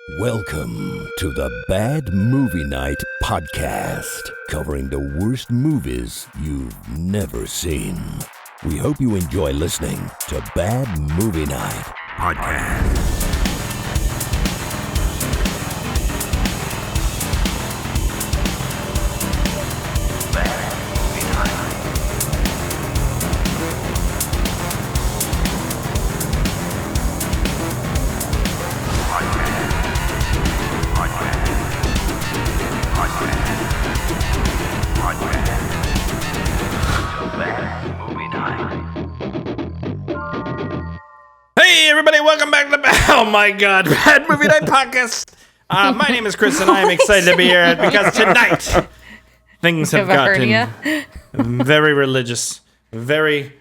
Welcome to the Bad Movie Night podcast, covering the worst movies you've never seen. We hope you enjoy listening to Bad Movie Night podcast. Welcome back to the oh my god, Bad Movie Night podcast. My name is Chris, and I am excited to be here because tonight things have gotten very religious, very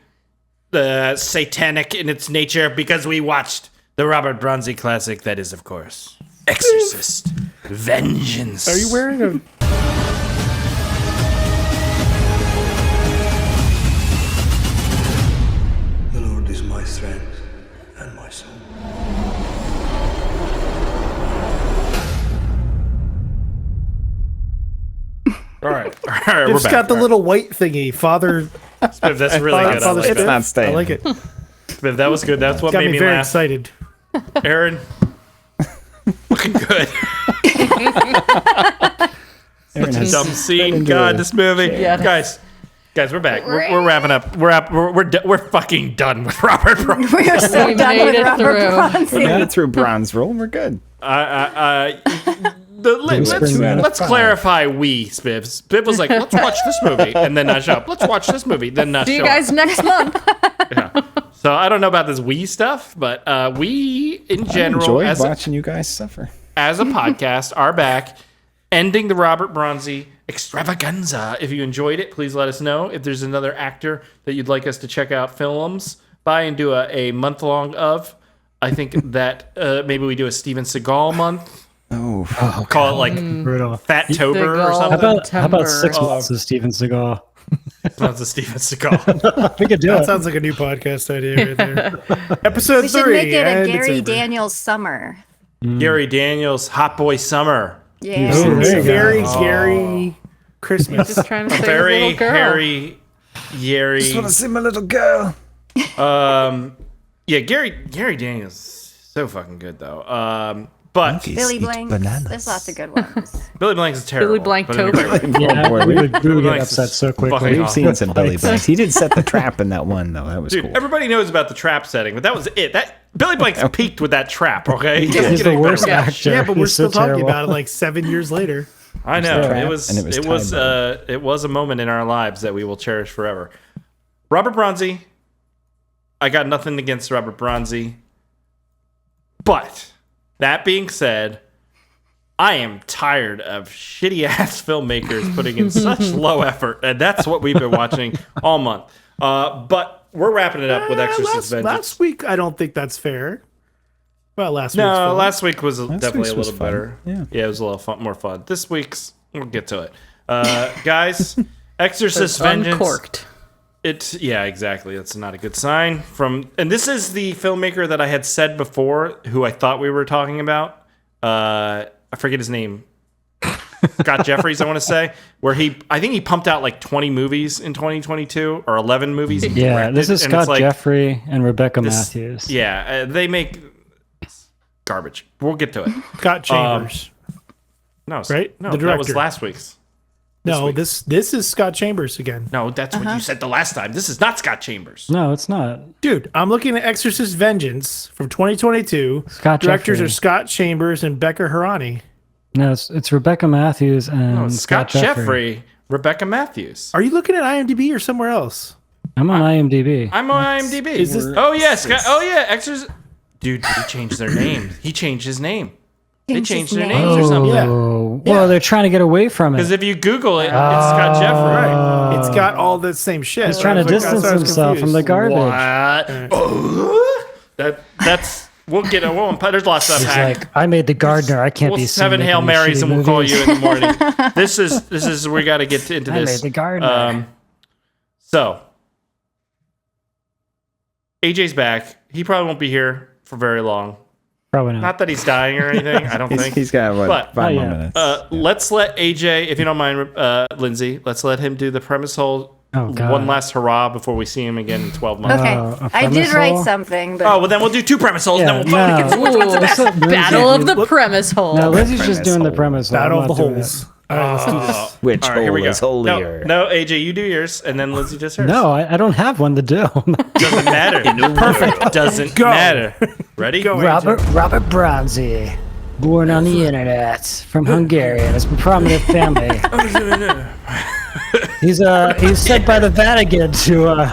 satanic in its nature because we watched the Robert Bronzi classic that is, of course, Exorcist Vengeance. Are you wearing a... The Lord is my strength and my soul. All right, we're It's back. got the little white thingy, Father. Spiv, that's really good. I like It's that. not staying. I like it. Spiv, that was good. That's what Got made me me very laugh. excited. Aaron, looking good. Dumb scene. God, this movie. Yeah. Guys, we're back. We're wrapping up. We're fucking done with Robert Bronzi. We are so We done made with it Robert through. Bronzi. We made it through bronze roll. We're good. Let's clarify. Spiv. Spiv was like, let's watch this movie, and then not show up. Let's watch this movie, then not See show you guys up. next month. Yeah. So I don't know about this we stuff, but we in I general, enjoyed watching you guys suffer. as a podcast, are back, ending the Robert Bronzi extravaganza. If you enjoyed it, please let us know. If there's another actor that you'd like us to check out films by and do a month long of, I think that maybe we do a Steven Seagal month. Oh, Call it like Brutal. Fat-tober or something. How about 6 months of Steven Seagal? That's a Steven Seagal. We could do That it. sounds like a new podcast idea right there. Episode We should 3. make it a and it's Gary over. Daniels summer. Gary Daniels, Hot Boy Summer. Yeah. Oh, there you go. Very Gary Christmas. Just trying to save a Very little girl. hairy, Gary. see my little girl. Yeah, Gary Daniels, so fucking good though. But Billy Blanks. There's lots of good ones. Billy Blanks is terrible. Billy But Blanktober. Yeah, boy, we would Billy get Blanks upset is so fucking quickly. awesome. We've seen some Billy Blanks. He did set the trap in that one, though. That was Dude, cool. everybody knows about the trap setting, but that was it. That Billy Blanks peaked with that trap. Okay, He doesn't He's get the any better worst than that. actor. Yeah, but we're He's so still talking terrible. about it like 7 years later. I know Trap, it was. and it was It was. tied It was a moment in our lives that we will cherish forever. Robert Bronzi. I got nothing against Robert Bronzi, but that being said, I am tired of shitty ass filmmakers putting in such low effort, and that's what we've been watching all month. But we're wrapping it up with Exorcist Vengeance. Last week, I don't think that's fair. Well, last week's No, film. last week was definitely week's a was little fun. better. Yeah. It was a little more fun. This week's, we'll get to it. Guys, Exorcist Vengeance. Uncorked. Yeah, exactly. That's not a good sign. And this is the filmmaker that I had said before, who I thought we were talking about. I forget his name. Scott Jeffries, I want to say, where I think he pumped out like 20 movies in 2022 or 11 movies. he Yeah, directed, this is and it's Scott like, Jeffrey and Rebecca Matthews. Yeah, they make garbage. We'll get to it. Scott Chambers. No, Right? No, The that was director. last week's. no, week. this is Scott Chambers again. No, that's what you said the last time. This is not Scott Chambers. No, it's not. Dude, I'm looking at Exorcist Vengeance from 2022. Scott Directors Jeffrey. are Scott Chambers and Becca Harani. No, it's Rebecca Matthews and No, it's Scott Jeffrey, Rebecca Matthews. Are you looking at IMDb or somewhere else? I'm on IMDb. I'm on IMDb. Is this- Oh yeah, Scott. Oh yeah, Exorcist. Dude, he changed their name. He changed his name. They changed their names or something. Yeah. Oh, well, they're trying to get away from Because it. if you Google it, it's Scott Jeffrey. Right. It's got all the same shit. He's trying to distance himself from the garbage. What? Oh, that's. We'll get it. There's lots of He's stuff. like, I made the gardener. I can't We'll be seen 7 making Hail these Marys shitty and we'll call movies. you in the morning. This is we got to get into I this. made the gardener. So AJ's back. He probably won't be here for very long. Probably not. Not that he's dying or anything. I don't think He's got what, But- 5 more yeah. minutes. Let's let AJ, if you don't mind, Lindsay. Let's let him do the premise hole. Oh, God. One last hurrah before we see him again in 12 months. Okay, a I did premise write hole? something, but Oh, well, then we'll do 2 premise holes. Yeah, then we'll vote against which one's the best. Battle of the premise hole. No, Lizzie's just doing the hole. premise hole. Battle I'm of the not doing holes. that. All right, let's do this. Which All right, here we hole go. is holier? No, AJ, you do yours, and then Lindsay does hers. No, I don't have one to do. Doesn't matter. Perfect. Doesn't matter. Ready? Go, Robert Bronzi, born on the internet from Hungary, and has a prominent family. He's sent by the Vatican to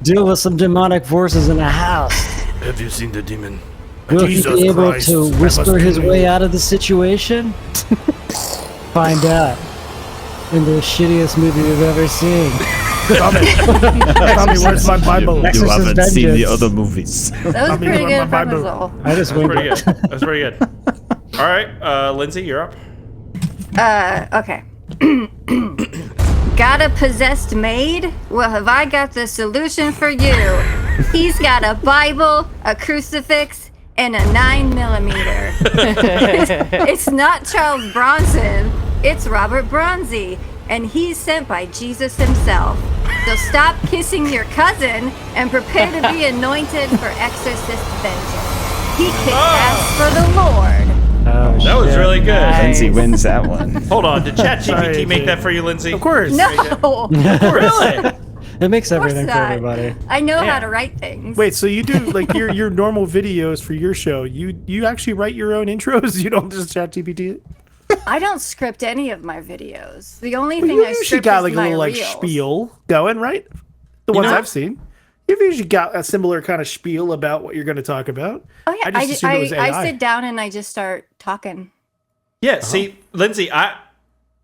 deal with some demonic forces in the house. Have you seen the demon? Will he Jesus be able Christ, to that whisper must his be- way out of the situation? Find out in the shittiest movie we've ever seen. Tommy, where's my Bible? Exorcist Vengeance. movies. that was Tommy, pretty where's good my premise Bible? hole. I just That's winged pretty it. good. That's pretty good. All right, Lindsay, you're up. Okay. Got a possessed maid? Well, have I got the solution for you? He's got a Bible, a crucifix, and a 9mm. It's not Charles Bronson. It's Robert Bronzi, and he's sent by Jesus himself. So stop kissing your cousin and prepare to be anointed for exorcist vengeance. He kicks ass for the Lord. Oh, That was shit. really good. Lindsay wins that one. Hold on. Did Sorry, ChatGPT make AJ. that for you, Lindsay? Of course. No, Really? It makes of course everything for not. everybody. I know Yeah. how to write things. Wait, so you do like your normal videos for your show? You actually write your own intros? You don't just chat GPT it? I don't script any of my videos. The only Well, thing you I usually script got is like a my little like reels. spiel going, right? The ones know- I've seen. You've usually got a similar kind of spiel about what you're going to talk about. Oh yeah, I just assumed it was I AI. sit down and I just start talking. Yeah. See, Lindsay,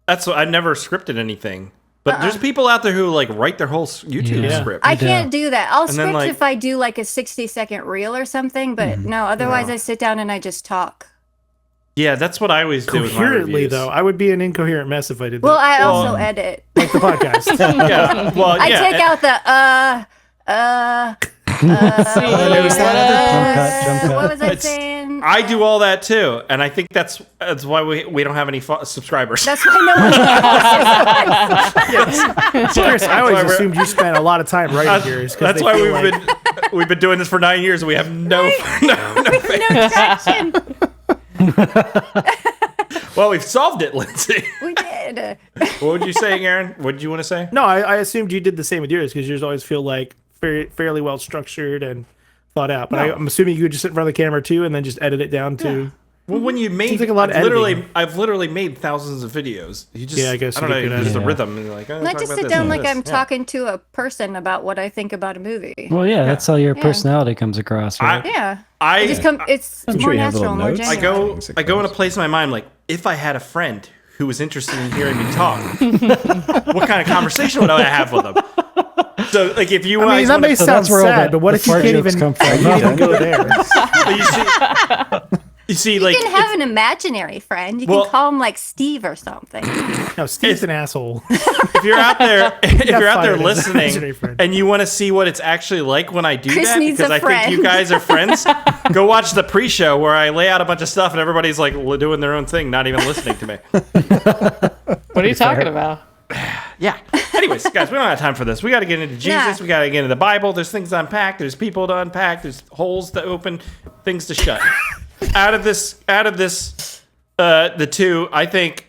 that's what I never scripted anything. But there's people out there who like write their whole YouTube Yeah. script. I can't do that. I'll And then, script like- if I do like a 60-second reel or something, but no, otherwise I sit down and I just talk. Yeah, that's what I always do with my Coherently, reviews. though, I would be an incoherent mess if I did that. Well, I also edit. like the podcast. Yeah. Well, I yeah. take out the Jump cut. what was I It's- saying? I do all that too, and I think that's why we don't have any subscribers. That's why no one Chris, I always why we're- assumed you spent a lot of time writing yours. 'cause That's they why feel we've like- been doing this for 9 years. And we have no no traction. Well, we've solved it, Lindsay. We did. What would you say, Aaron? What did you want to say? No, I assumed you did the same with yours because yours always feel like fairly well structured and thought out. But I'm assuming you would just sit in front of the camera too and then just edit it down to. Well, when you made, Seems like a lot of editing. I've literally made thousands of videos. You just, Yeah, I guess I don't you know, get good at just it. the rhythm, and you're like, oh, And I talk just about sit this down and like this. I'm Yeah. talking to a person about what I think about a movie. Well, yeah, that's how your personality comes across, right? Yeah. I It just come. It's I'm more sure you have natural, little more notes. I genuine. go I go in a place in my mind like, if I had a friend who was interested in hearing me talk, what kind of conversation would I have with them? So, like, if you I mean, guys that wanna- may So sound that's where all sad, the- but what the if you fart can't jokes even, come from. you can't go there? you see, like, You can have an imaginary friend. You Well- can call him like Steve or something. No, Steve's an asshole. if you're out there, if you're out there fired as an imaginary listening friend. and you want to see what it's actually like when I do Chris that, needs because a I think you friend. guys are friends, go watch the pre-show where I lay out a bunch of stuff and everybody's like doing their own thing, not even listening to me. What are you talking about? Yeah. Anyways, guys, we don't have time for this. We got to get into Jesus. Nah. We got to get into the Bible. There's things to unpack. There's people to unpack. There's holes to open. Things to shut. Out of this, the two, I think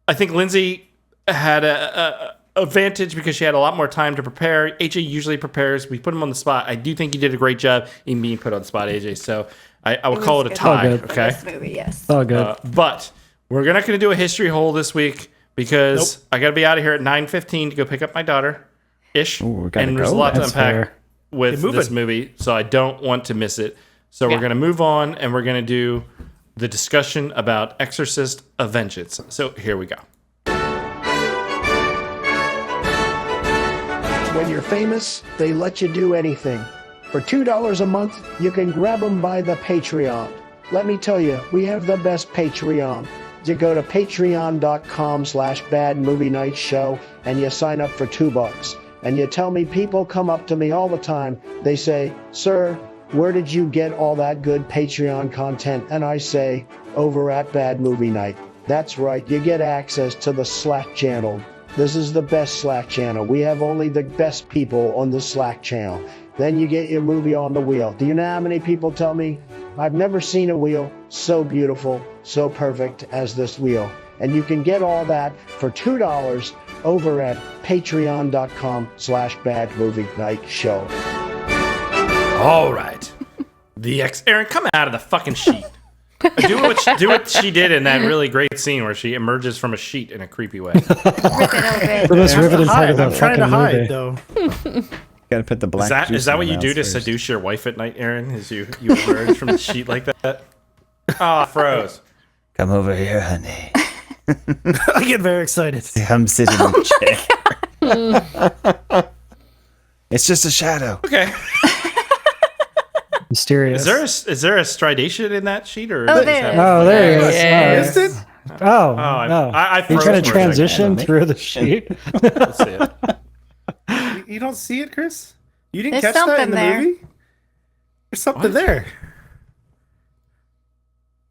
Lindsay had a advantage because she had a lot more time to prepare. AJ usually prepares. We put him on the spot. I do think you did a great job in being put on the spot, AJ. So I will call it a was tie. good. Okay. This movie, yes. Oh, good. But we're not going to do a history hole this week because I got to be out of here at 9:15 to go pick up my daughter, ish. we gotta And there's a go. lot to That's unpack fair. with Get moving. this movie, so I don't want to miss it. So we're Yeah. going to move on, and we're going to do the discussion about Exorcist Vengeance. So here we go. When you're famous, they let you do anything. For $2 a month, you can grab them by the Patreon. Let me tell you, we have the best Patreon. You go to patreon.com/badmovienightshow and you sign up for $2. And you tell me people come up to me all the time. They say, "Sir, where did you get all that good Patreon content? And I say, over at Bad Movie Night. That's right, you get access to the Slack channel. This is the best Slack channel. We have only the best people on the Slack channel. Then you get your movie on the wheel. Do you know how many people tell me, I've never seen a wheel so beautiful, so perfect as this wheel? And you can get all that for $2 over at patreon.com/badmovienightshow. All right. Aaron, come out of the fucking sheet. Do what she did in that really great scene where she emerges from a sheet in a creepy way. Rip it The most riveting part of I'm the trying to fucking movie. hide, though. Gotta put the black. Is that what you do to seduce your wife at night, Aaron? Is you emerge from the sheet like that? Oh, froze. Come over here, honey. I get very excited. Come sit in the chair. It's just a shadow. Okay. Mysterious. Is there a stridation in that sheet or? Oh, there. Oh, there he is. Yeah. Is it? Oh, I no. froze You're trying for to a transition second. through the sheet. Let's see it. You don't see it, Chris? You didn't There's catch that in something the there. movie? There's something there.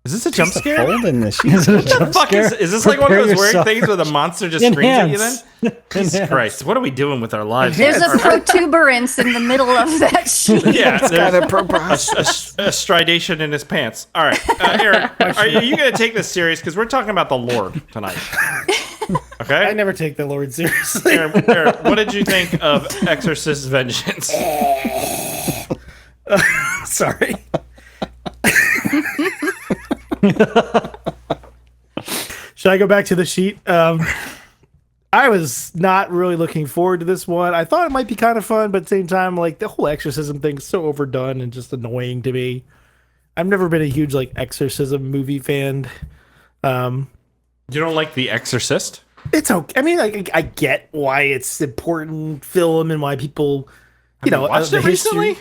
Is this a jump scare? Fold in the sheet. Is it a What the jump fuck scare? is this like one of Prepare those weird yourself things for where the monster just screams at you then? Enhance. Jesus Enhance. Christ, what are we doing with our lives? There's a protuberance in the middle of that sheet. yeah, there's Got a purpose. a stridation in his pants. All right, Eric, are you going to take this serious? Because we're talking about the Lord tonight. Okay? I never take the Lord seriously. Aaron, what did you think of Exorcist Vengeance? Sorry. Should I go back to the sheet? I was not really looking forward to this one. I thought it might be kind of fun, but at the same time, like the whole exorcism thing is so overdone and just annoying to me. I've never been a huge like exorcism movie fan. You don't like The Exorcist? It's okay. I mean, like I get why it's important film and why people, Watched the it recently?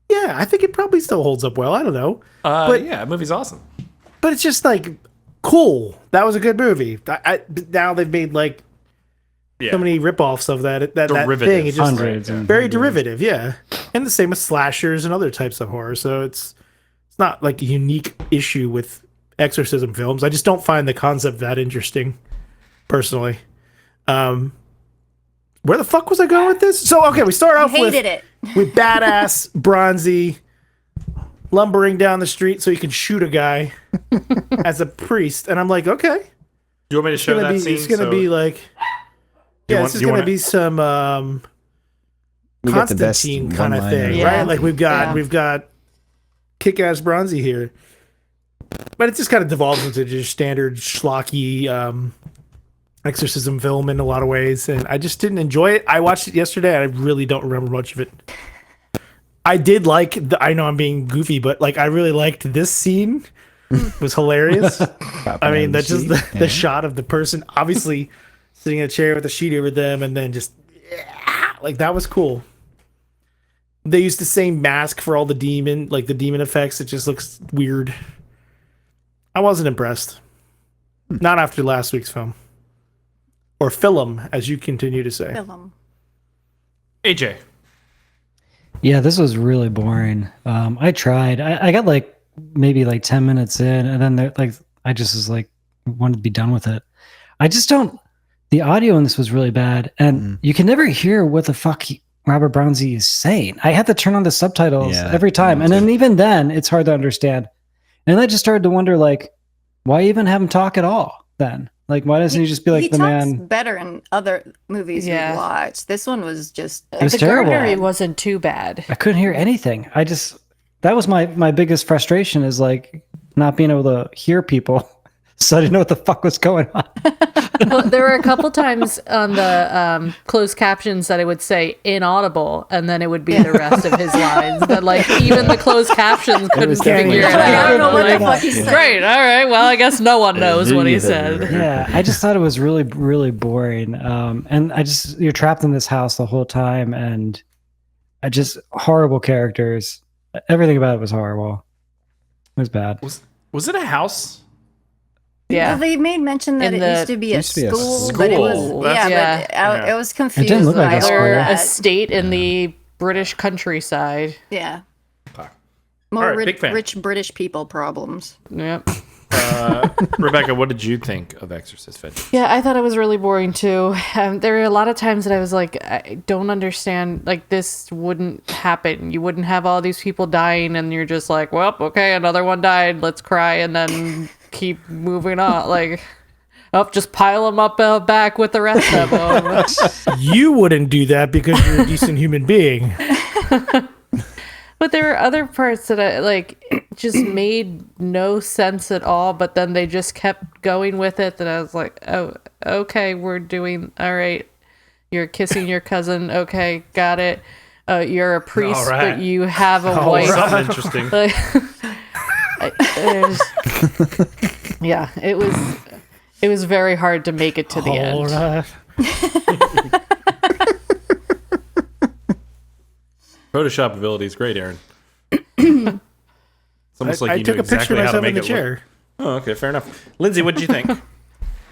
Yeah, I think it probably still holds up well. I don't know, but Yeah, the movie's awesome. but it's just like cool. That was a good movie. Now they've made like Yeah. so many ripoffs of that Derivative. thing. It's just Hundreds and very hundreds. derivative, yeah. And the same with slashers and other types of horror. So it's not like a unique issue with exorcism films. I just don't find the concept that interesting, personally. Where the fuck was I going with this? So okay, we start off Hated it. with badass Bronzi lumbering down the street so he can shoot a guy as a priest, and I'm like, okay, Do you want me to show that scene? it's gonna be like, this is gonna be some We got the best Constantine kind of one-liner. thing, Yeah. right? Like we've got kick-ass Bronzi here, but it just kind of devolves into just standard schlocky exorcism film in a lot of ways, and I just didn't enjoy it. I watched it yesterday, and I really don't remember much of it. I did like I know I'm being goofy, but like I really liked this scene. It was hilarious. I mean, that's just the shot of the person obviously sitting in a chair with a sheet over them, and then just like that was cool. They used the same mask for all the demon effects. It just looks weird. I wasn't impressed. Not after last week's film. Or film, as you continue to say. Film. AJ. Yeah, this was really boring. I tried. I got like maybe like 10 minutes in, and then I just was like wanted to be done with it. I just don't. The audio in this was really bad, and you can never hear what the fuck Robert Bronzi is saying. I had to turn on the subtitles every time, and then even then, it's hard to understand. And I just started to wonder, like, why even have him talk at all? Then, like, why doesn't he just be like he the talks man? better in other movies Yeah. we watched. This one was just It was the terrible. Gardery wasn't too bad. I couldn't hear anything. That was my biggest frustration, is like not being able to hear people. So I didn't know what the fuck was going on. Well, there were a couple times on the closed captions that it would say inaudible, and then it would be the rest of his lines. That like even the closed captions couldn't figure it Like, I don't know out. what the Like, fuck he's saying. great, all right. Well, I guess no one knows what he said. Yeah, I just thought it was really, really boring. And you're trapped in this house the whole time, and horrible characters. Everything about it was horrible. It was bad. Was it a house? Yeah. Well, they made mention that In it the- used to be a Used to be a school, but it was school. yeah, That's- but I was confused. look like a by square. that. Estate in the British countryside. Yeah. More All right, big fan. rich British people problems. Yep. Rebecca, what did you think of Exorcist Vengeance? Yeah, I thought it was really boring too. There were a lot of times that I was like, I don't understand. Like, this wouldn't happen. You wouldn't have all these people dying, and you're just like, well, okay, another one died. Let's cry and then keep moving on. Like, just pile them up back with the rest of them. You wouldn't do that because you're a decent human being. But there were other parts that I like just made no sense at all, but then they just kept going with it that I was like, oh, okay, we're doing all right. You're kissing your cousin. Okay, got it. You're a priest, right. but you have a wife. Something interesting. Like, yeah, it was very hard to make it to the end. Right. Photoshop ability is great, Aaron. It's almost like I you took knew a picture exactly of how to myself in make the it look. chair. Oh, okay, fair enough. Lindsay, what did you think?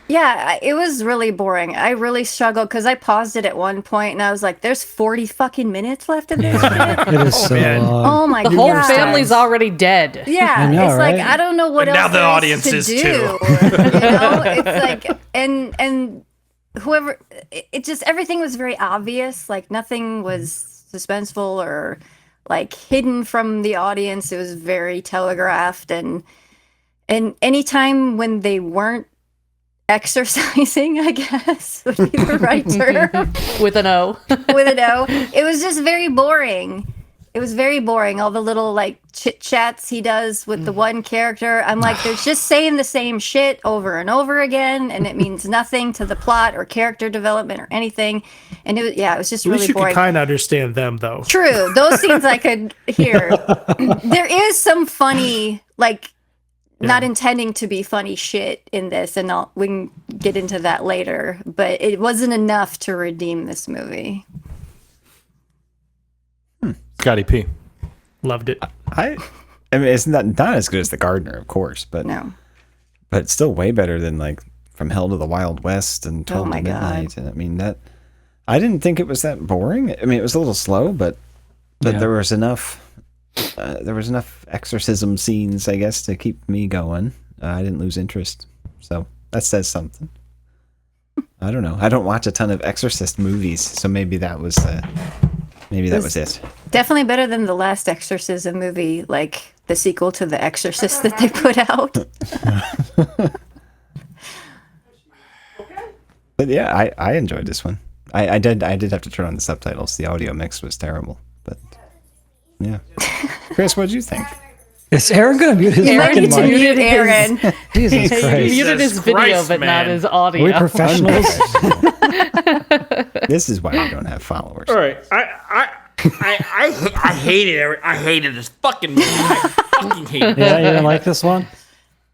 Yeah, it was really boring. I really struggled because I paused it at one point and I was like, "There's 40 fucking minutes left of this shit." It is so man. long. Oh my god, The whole family's already dead. Yeah, I know, it's like right? I don't know what And now else the there audience to is do. too. You know, it's like and whoever it just everything was very obvious. Like nothing was suspenseful or like hidden from the audience. It was very telegraphed and anytime when they weren't exercising, I guess would be the right term. With an O. With an O. It was just very boring. It was very boring. All the little like chit chats he does with the one character. I'm like, they're just saying the same shit over and over again, and it means nothing to the plot or character development or anything. And it was just At least really you boring. can kind of understand them, though. True. Those scenes I could hear. There is some funny, like, not intending to be funny shit in this, and we can get into that later, but it wasn't enough to redeem this movie. Scotty P. Loved it. I mean, it's not as good as The Gardener, of course, but No. but it's still way better than like From Hell to the Wild West and 12 my to God. Midnight. And I mean that I didn't think it was that boring. I mean, it was a little slow, but Yeah. there was enough exorcism scenes, I guess, to keep me going. I didn't lose interest, so that says something. I don't know. I don't watch a ton of Exorcist movies, so maybe that was it. Definitely better than the last Exorcism movie, like the sequel to The Exorcist that they put out. But yeah, I enjoyed this one. I did have to turn on the subtitles. The audio mix was terrible, but yeah. Chris, what did you think? Is Aaron gonna mute his You might fucking need to mic? mute Aaron. Jesus He Christ. muted his video, Christ, but not man. his Are audio. we professionals? This is why we don't have followers. All right, I hated it. I hated this fucking movie. I fucking hated it. Yeah, you didn't like this one?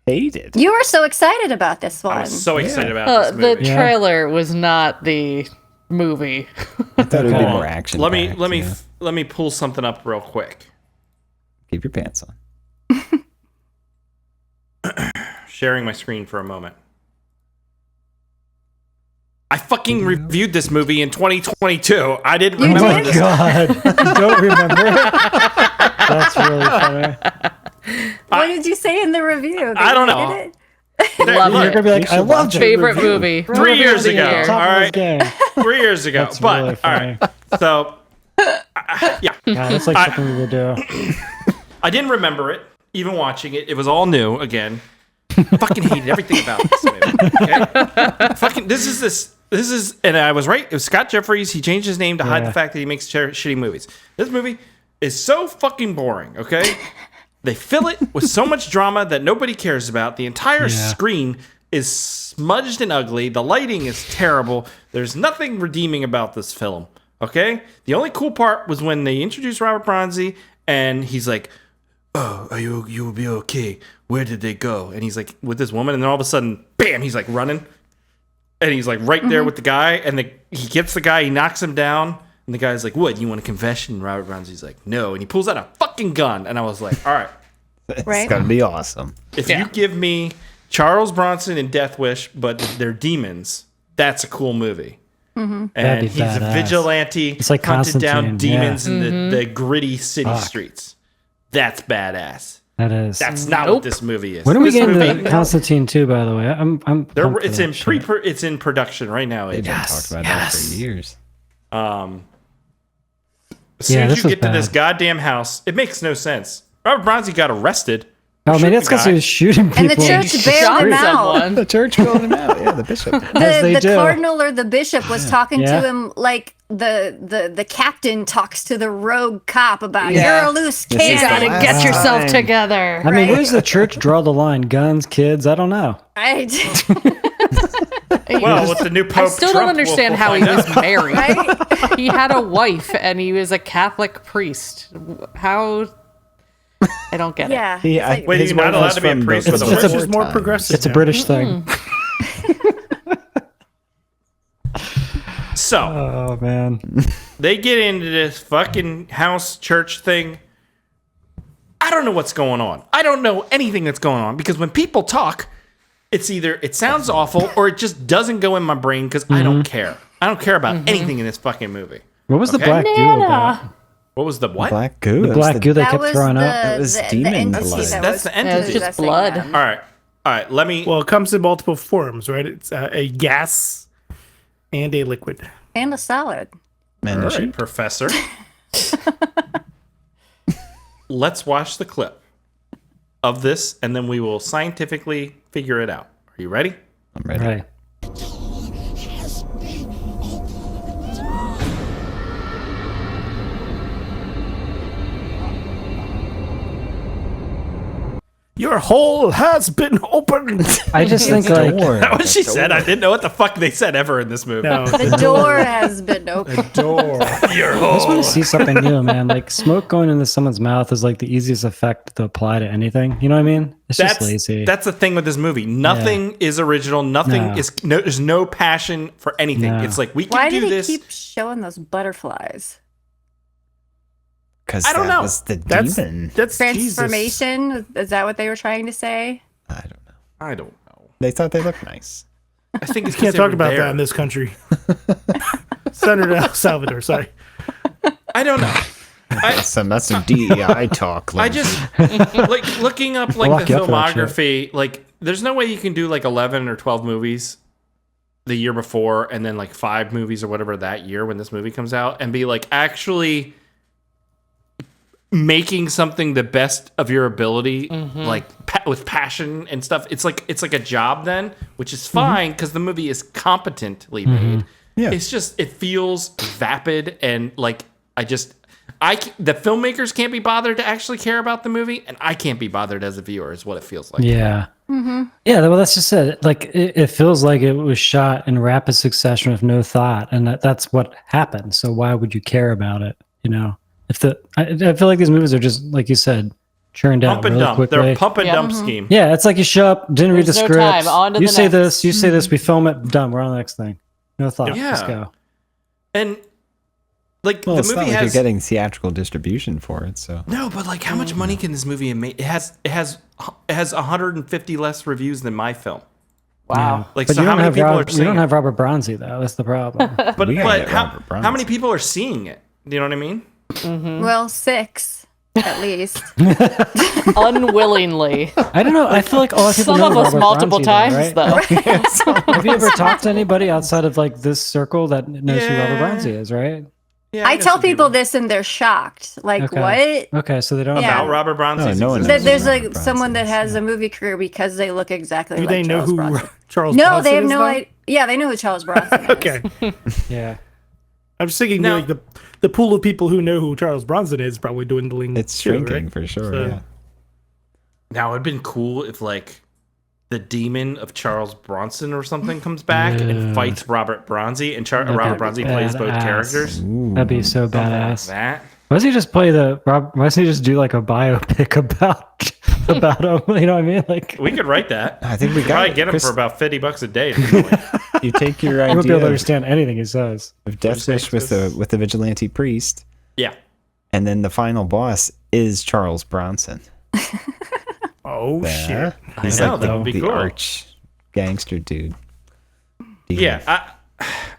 Hated. You were so excited about this one. I was so excited about this The movie. Yeah. trailer was not the movie. I thought it would be Okay. more action. Let me pull something up real quick. Keep your pants on. Sharing my screen for a moment. I fucking reviewed this movie in 2022. I didn't You remember Oh my did? this. god. You don't remember it? That's really funny. What did you say in the review? I don't know. Hated it? Love Look, You're gonna be like, I love Favorite movie. 3 Movie of years the ago. year. Top All of his right. game. 3 years ago. That's But really all funny. right. So yeah, Yeah, that's like something we would do. I didn't remember it. Even watching it, it was all new again. Fucking hated everything about this movie. Okay? Fucking this is, and I was right. It was Scott Jeffries. He changed his name to hide Yeah. the fact that he makes shitty movies. This movie is so fucking boring. Okay, they fill it with so much drama that nobody cares about. The entire screen is smudged and ugly. The lighting is terrible. There's nothing redeeming about this film. Okay, the only cool part was when they introduced Robert Bronzi, and he's like, "Oh, you will be okay. Where did they go?" And he's like with this woman, and then all of a sudden, bam, he's like running, and he's like right there with the guy, and he gets the guy, he knocks him down, and the guy's like, "What? You want a confession?" And Robert Bronzi's like, "No," and he pulls out a fucking gun, and I was like, "All right, It's Right. gonna be awesome. if you give me Charles Bronson and Death Wish, but they're demons, that's a cool movie." Mm-hmm. And That'd be he's a badass. vigilante, It's like hunted down Constantine, demons in the gritty city streets. That's badass. That is. That's not what this movie is. When are we This getting movie- to Constantine 2, by the way? I'm pumped for It's in that shit. it's in production right now. AJ. Talked about that for years. As soon Yeah, as this you was get to this bad. goddamn house, it makes no sense. Robert Bronzi got arrested. Oh, man, that's Shooting because he guy. was shooting people. And the church bailed him out. Someone. The church bailed him out. Yeah, the bishop. As they The do. cardinal or the bishop was talking Yeah. to him like the captain talks to the rogue cop about Yeah. you're a loose This is cannon. the Gotta last get yourself time. together. I mean, where does the church draw the line? Guns, kids? I don't know. Right? Well, with the new Pope, I still don't Trump, understand we'll how he find was out. married. Right? He had a wife and he was a Catholic priest. How? I don't get it. Yeah. He, It's like- Wait, his you're not wife allowed was to be a from the priest with a before wife? It's just more times. progressive. It's a now. British thing. So Oh, man. they get into this fucking house church thing. I don't know what's going on. I don't know anything that's going on because when people talk, it's either it sounds awful or it just doesn't go in my brain because I don't care. I don't care about anything in this fucking movie. What was the Okay. black goo about? What was the what? Black goo. The That was black goo they that kept was throwing the, out? That was the demon entity blood. that That's was the entity. It's just possessing blood. them. All right. Let me. Well, it comes in multiple forms, right? It's a gas and a liquid. And a salad. Man, All the right, sheep. Professor. Let's watch the clip of this, and then we will scientifically figure it out. Are you ready? I'm ready. Right. Your hole has been opened. I just think, like, That's what she said. I didn't know what the fuck they said ever in this movie. No, The door has been opened. door. Your I just want hole. to see something new, man. Like, smoke going into someone's mouth is like the easiest effect to apply to anything. You know what I mean? It's just lazy. That's the thing with this movie. Nothing is original. Nothing No. is. No, there's no passion for anything. No. It's like we can Why do did he this. keep showing those butterflies? Because I don't that know. was the That's demon. that's Jesus. Transformation? Is that what they were trying to say? I don't know. I don't know. They thought they looked nice. I think it's 'cause Can't they talk were about there. that in this country. Senator El Salvador, sorry. I don't know. That's some DEI talk. I Lynn. just like looking up like lock the you up for that filmography. Like, there's no way you can do like 11 or 12 movies the year before, and then like 5 movies or whatever that year when this movie comes out, and be like actually making something the best of your ability, like with passion and stuff. It's like a job then, which is fine because the movie is competently made. Yeah. It's just it feels vapid and like the filmmakers can't be bothered to actually care about the movie, and I can't be bothered as a viewer. Is what it feels like. Yeah. Yeah, well, that's just it. Like, it feels like it was shot in rapid succession with no thought, and that's what happened. So why would you care about it? You know, I feel like these movies are just, like you said, churned out Pump and really dump. quickly. They're a pump and dump scheme. Yeah, it's like you show up, didn't read the There's no script. time. On to You the say next. this, you say this, we film it, done. We're on the next thing. No thought. Yeah. Let's go. And like well, the it's not movie like has you're getting theatrical distribution for it, so no, but like how much money can this movie make? It has 150 less reviews than my film. Wow. Like, But so you how don't many have people are you seeing don't it? have Robert Bronzi though. That's the problem. But We gotta get how Robert Bronzi. many people are seeing it? Do you know what I mean? Well, 6 at least. Unwillingly. I don't know. I feel like a lot of people Some know of us Robert multiple Bronzi, times, though, right? though. Have you ever talked to anybody outside of like this circle that knows who Yeah. Robert Bronzi is, right? Yeah, I know tell some people this and they're shocked. Like, Okay. what? Okay, so they don't Yeah. about Robert Bronzi. No one knows. That there's Robert like Bronzi someone that is, has a movie career because they look exactly Do like they know Charles who Bronson. Charles No, Bronson they have is, no though? idea. Yeah, they know who Charles Bronson is. Okay. Yeah. I'm just thinking Now- like the pool of people who know who Charles Bronson is probably dwindling. It's too, shrinking right? for sure. So- Yeah. Now it'd been cool if like the demon of Charles Bronson or something comes back and fights Robert Bronzi, and Robert That'd be Bronzi plays both badass. characters. That'd be so Something like badass. that. Why doesn't he just play why doesn't he just do like a biopic about him? You know what I mean? Like, We could write that. I think we got Probably it. get him Chris, for about $50 a day. couldn't we? you take your you won't be idea able to of understand anything he says. Death Wish with the vigilante priest, Yeah. and then the final boss is Charles Bronson. Oh Yeah. shit. He's know, like that would be the cool. arch gangster dude. Yeah.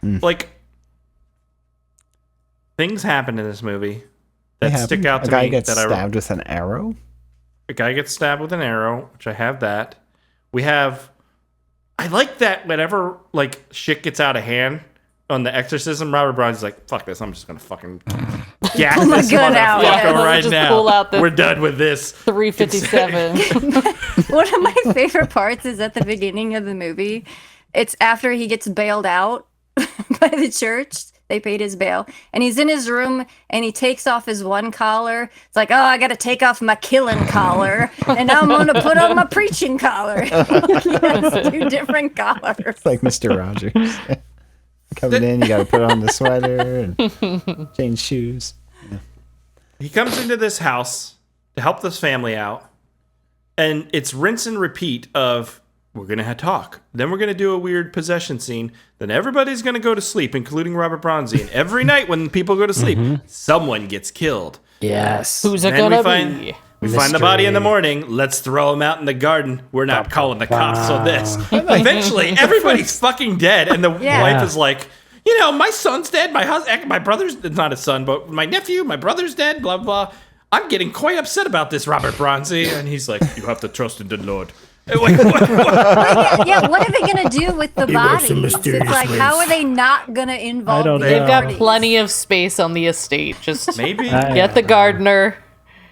Like things happen in this movie that stick out to a guy me. gets that stabbed with an arrow. A guy gets stabbed with an arrow, which I have that. We have. I like that whenever like shit gets out of hand on the exorcism, Robert Bronzi's like, fuck this, I'm just gonna fucking gas this motherfucker right just now. pull out the We're done with this. 357. One of my favorite parts is at the beginning of the movie. It's after he gets bailed out by the church. They paid his bail. And he's in his room and he takes off his one collar. It's like, oh, I got to take off my killing collar. And now I'm going to put on my preaching collar. He has 2 different collars. It's like Mr. Rogers. Coming in, you got to put on the sweater and change shoes. Yeah. He comes into this house to help this family out. And it's rinse and repeat of, we're going to talk. Then we're going to do a weird possession scene. Then everybody's going to go to sleep, including Robert Bronzi. And every night when people go to sleep, someone gets killed. Yes. Who's it gonna be? We find the body in the morning. Let's throw him out in the garden. We're not calling the cops on this. Eventually, everybody's fucking dead. And the wife is like, you know, my son's dead. My husband, my brother's not his son, but my nephew, my brother's dead, blah, blah. I'm getting quite upset about this, Robert Bronzi. And he's like, you have to trust in the Lord. Wait, what? Yeah, what are they gonna do with the bodies? It's like, how are they not gonna involve? don't the know. They've got bodies? plenty of space on the estate. Just Maybe get the gardener.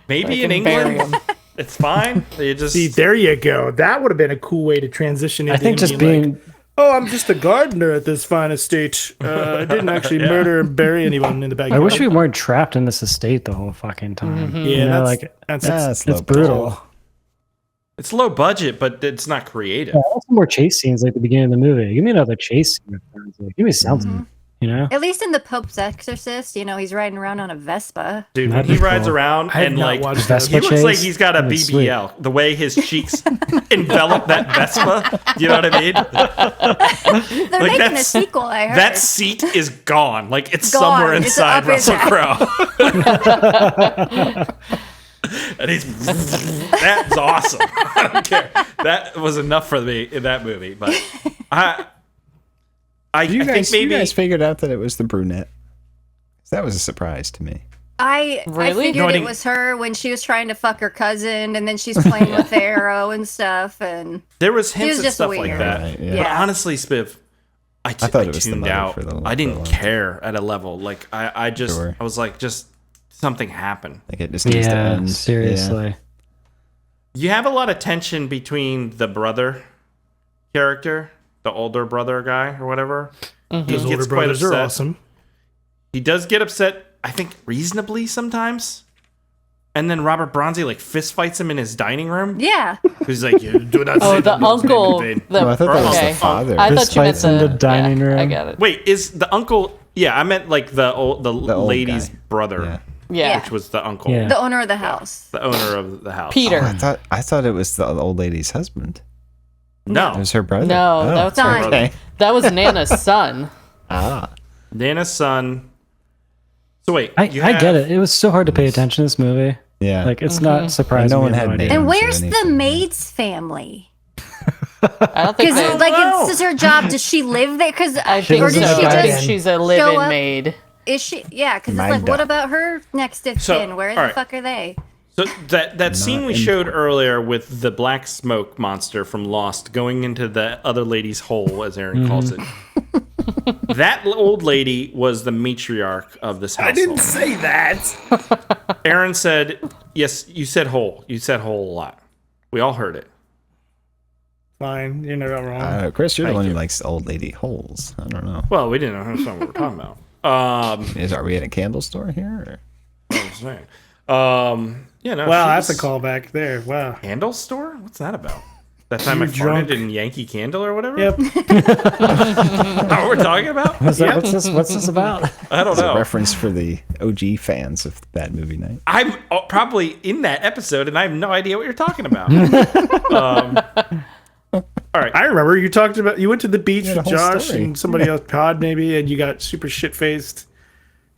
in and bury England, it's fine. They just See, there you go. That would have been a cool way to transition into I think him just being being like, oh, I'm just a gardener at this fine estate. I didn't actually murder and bury anyone in the backyard. I wish we weren't trapped in this estate the whole fucking time. Yeah, You know, that's it's low brutal. it's low budget, but it's not creative. Yeah, I want some more chase scenes like the beginning of the movie. Give me another chase scene. Give me something. You know? At least in the Pope's Exorcist, you know, he's riding around on a Vespa. Dude, when That'd he be rides cool. around I have and not like watched Vespa he looks chase? like he's got a That'd be sweet. BBL. The way his cheeks envelop that Vespa, you know what I mean? They're Like, making a that's- sequel, I heard. That seat is gone. Like it's Gone. somewhere It's inside up Russell inside. Crowe. And that's awesome. I don't care. That was enough for me in that movie. But I You think maybe you guys figured out that it was the brunette. That was a surprise to me. I Really? figured No, I it didn't- was her when she was trying to fuck her cousin, and then she's playing with the arrow and stuff, and there was hints was at just stuff like weird. that. Right, But yeah. honestly, Spiv, I thought it was the tuned mother out. for the- I for didn't a long care at a level. Like I just Sure. I was like, just something happened. Like it just needs to Yeah, end. seriously. You have a lot of tension between the brother character, the older brother guy or whatever. Those older brothers are awesome. He does get upset, I think, reasonably sometimes. And then Robert Bronzi like fist fights him in his dining room. yeah. He's like, you do not Oh, say the Lord's name in uncle. vain." The, No, I thought that was okay. the father. I Fist thought you meant fights in the dining yeah, I room. got it. Wait, is the uncle? Yeah, I meant like the old lady's guy. brother, Yeah. which was the uncle, Yeah. The owner of the house. the owner of the house. Peter. I thought it was the old lady's husband. It No, was her brother. No, Oh, that's Son. okay. That was Nana's son. Ah, Nana's son. So wait, I you get have- it. It was so hard to pay attention to this movie. yeah. Like, it's not surprising. No me one I had no idea. names. And or where's the anything. maid's family? I don't think Because they, like, is her job? Does she live there? Because I think or so. does she I think just she's a show live-in up? maid. Is she? Yeah, because it's My like, what dog. about her next of So, kin? Where the all right. fuck are they? So that scene we in- showed earlier with the black smoke monster from Lost going into the other lady's hole, as Aaron calls it. That old lady was the matriarch of this household. I didn't say that. Aaron said, yes, you said hole. You said hole a lot. We all heard it. Fine, you're not wrong. Chris, you're the Thank one you. who likes old lady holes. I don't know. Well, we didn't know what we were talking about. Are we at a candle store here? Or? I'm saying. Yeah, no. Wow, that's a she's- callback there. Wow. Candle store? What's that about? That time I You're drunk. farted in Yankee Candle or whatever? Yep. How we're talking about? What's this about? I don't It's a know. reference for the OG fans of Bad Movie Night. I'm probably in that episode and I have no idea what you're talking about. All right. I remember you talked about you went to the beach Yeah, with the whole Josh story. and somebody else, Todd maybe, and you got super shit faced,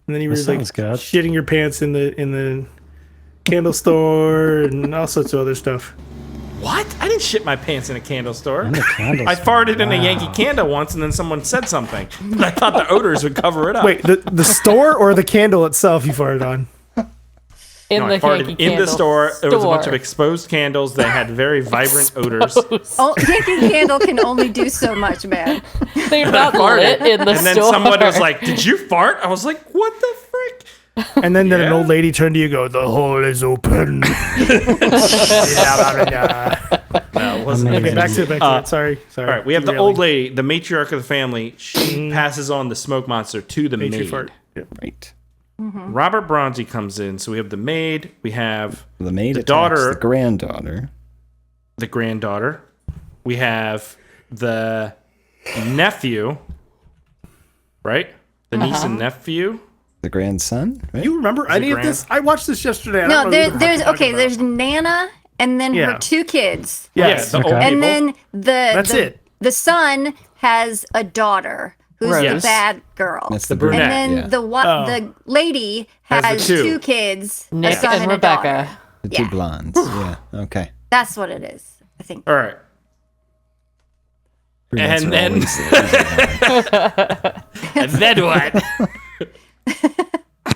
and then you were That like sounds good. shitting your pants in the candle store and all sorts of other stuff. What? I didn't shit my pants in a candle store. In the candle I store. farted in a Wow. Yankee Candle once and then someone said something. I thought the odors would cover it up. Wait, the store or the candle itself you farted on? In No, the I farted Yankee in the Candle store. There was a bunch of store. exposed candles that had very vibrant odors. Oh, Yankee Candle can only do so much, man. They're not farted. lit in the And then store. someone was like, "Did you fart?" I was like, "What the frick?" And then an Yeah. old lady turned to you and go, the hole is open. No, it wasn't. Amazing. Okay, back to it. Sorry. All right, we have the old lady, the matriarch of the family. She passes on the smoke monster to the maid. fart. Right. Robert Bronzi comes in, so we have the maid, we have The maid The attacks daughter- the granddaughter. the granddaughter, we have the nephew, right? The niece and nephew. The grandson, right? You remember any of grand? this? I watched this yesterday. I No, don't know what there's you're talking about. there's Nana and then Yeah. her 2 kids. Yes. Yeah, the Okay. old And people. then That's it. the son has a daughter who's Rose. the bad girl. That's the brunette. and then yeah. the lady Has has the 2. 2 kids, Nick a son and and Rebecca. a daughter. The two Yeah. blondes. Yeah. Okay. That's what it is, I think. All right. Brunettes And are then- always the- And then what?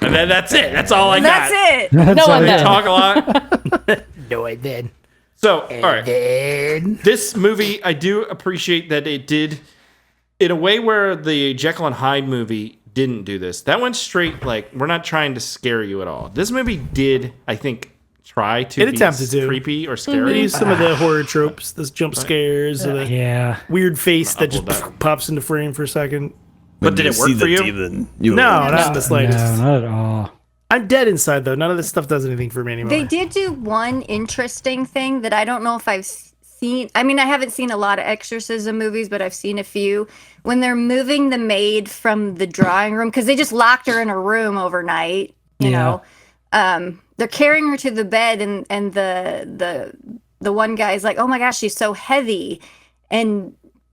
And then that's it. That's all I That's got. it. No one I did. talk a lot. No, I did. So, all right. This movie, I do appreciate that it did, in a way where the Jekyll and Hyde movie didn't do this. That went straight, like, we're not trying to scare you at all. This movie did, I think, try to It be attempted to. creepy or They scary. use some of the horror tropes, those jump scares, the Yeah. weird face that Double just pops into frame for a second. But did it work for you? No, not in the slightest. No, not at all. I'm dead inside though. None of this stuff does anything for me anymore. They did do one interesting thing that I don't know if I've seen. I mean, I haven't seen a lot of exorcism movies, but I've seen a few. When they're moving the maid from the drawing room, because they just locked her in a room overnight, you know. They're carrying her to the bed, and the one guy's like, "Oh my gosh, she's so heavy," and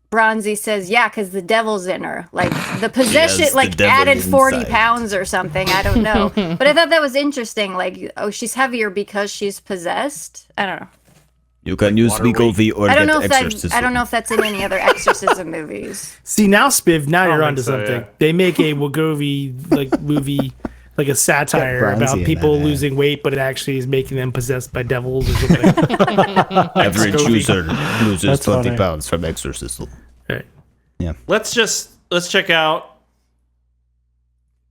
Bronzi says, "Yeah, because the devil's in her. Like the possession, Yes, the like devil added is 40 inside. pounds or something. I don't know, but I thought that was interesting. Like, oh, she's heavier because she's possessed. I don't know. You can use Wegovy or I don't get know if that. exorcism. I don't know if that's in any other exorcism movies. See now, Spiv, now you're think onto so, something. yeah. They make a Wagovi like movie, like a satire Bronzi about in people that ad. losing weight, but it actually is making them possessed by devils or something. Average Wegovy. user loses That's 20 funny. pounds from exorcism. Right. Let's check out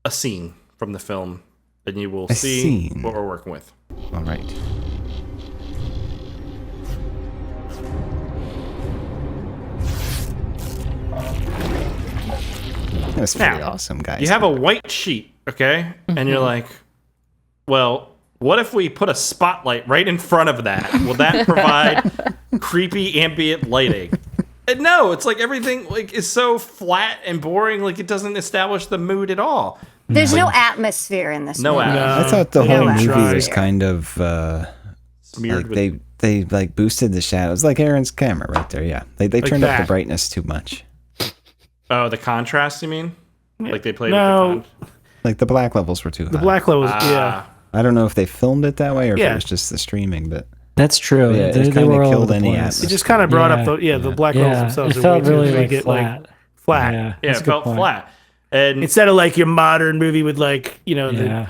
a scene from the film, and you will A see scene. what we're working with. All right. That's pretty Now, awesome, guys. You have a white sheet, okay? And you're like, well, what if we put a spotlight right in front of that? Will that provide creepy ambient lighting? And no, it's like everything like is so flat and boring, like it doesn't establish the mood at all. There's no atmosphere in this. No movie. atmosphere. I thought the No whole movie atmosphere. was kind of Smeared like with they like boosted the shadows, like Aaron's camera right there. Yeah, they turned up the that. brightness too much. oh, the contrast, you mean? Like they played No. with the Like the black levels were too high. The black levels, yeah. I don't know if they filmed it that way or if Yeah. it was just the streaming, but That's true. Yeah, it they kinda were all killed over the any place. atmosphere. It just kind of brought Yeah. up the black levels Yeah, themselves. it are felt way too really make like it, flat. flat. Yeah, Yeah, that's it a good felt point. flat. And Instead of like your modern movie with like, you know, Yeah.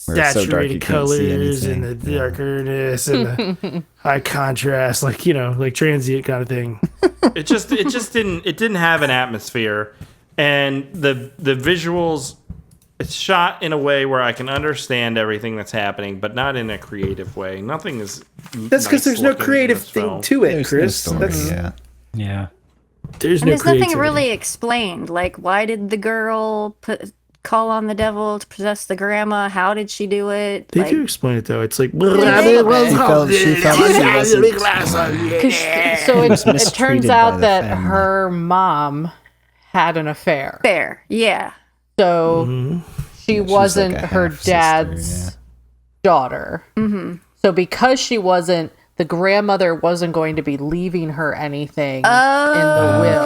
Where it's so dark saturated you can't see colors and the anything. Yeah. darkerness and the high contrast, like, you know, like transient kind of thing. it just didn't have an atmosphere, and the visuals, it's shot in a way where I can understand everything that's happening, but not in a creative way. Nothing is That's because nice there's no looking in creative this thing film. to it, there's no Chris. story. That's, Yeah, Yeah. There's And no there's nothing creativity. really explained. Like, why did the girl call on the devil to possess the grandma? How did she do it? They Like, do explain it though. It's like she felt she wasn't. So it turns mistreated by out the that family. her mom had an affair. fair, yeah. So she was wasn't like a her half-sister, dad's yeah. daughter. So because she wasn't, the grandmother wasn't going to be leaving her anything in the will.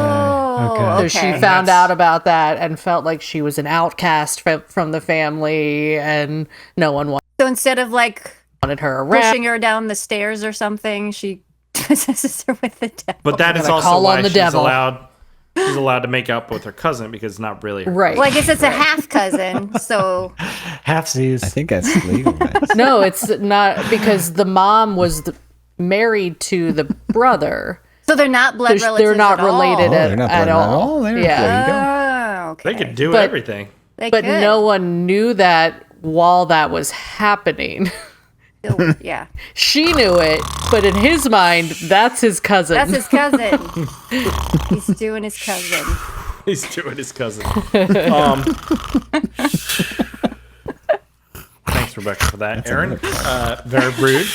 Oh, So she found out about that and felt like she was an outcast from the family, and no one So instead of like wanted her around. pushing her down the stairs or something, she possesses her with the devil. But that is gonna also call why on the she's devil. allowed to make up with her cousin, because it's not really her. Right. Well, I guess it's a half cousin, so Halfsies. I think that's legal. Right? No, it's not, because the mom was married to the brother. So they're not blood relatives. They're not at all. related they're not at blood all. There you Yeah. Oh, okay. They could do But- everything. They But could. no one knew that while that was happening. Yeah. She knew it, but in his mind, that's his cousin. That's his cousin. He's doing his cousin. He's doing his cousin. Thanks, Rebecca, for that. Aaron, very rude.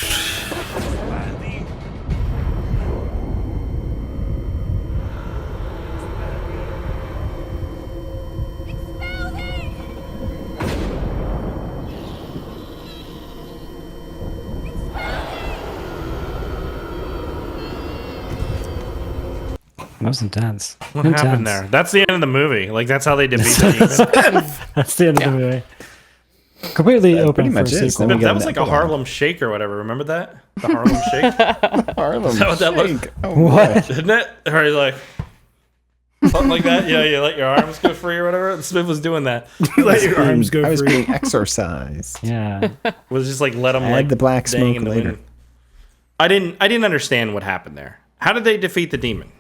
That was intense. What happened there? That's the end of the movie. Like, that's how they defeat the demon. That's the end of the movie. Completely open pretty for much a is. sequel. Then we That get was an like a epilogue. Harlem Shake or whatever. Remember that? The Harlem Shake? Harlem Is that what that looked- Shake. Oh, What? Isn't it? Or like something like that? Yeah, you let your arms go free or whatever. Smith was doing that. Let your arms go I was free. being exorcised. Yeah. Was just like let them Add like the black dang smoke in the later. wind. I didn't understand what happened there. How did they defeat the demon?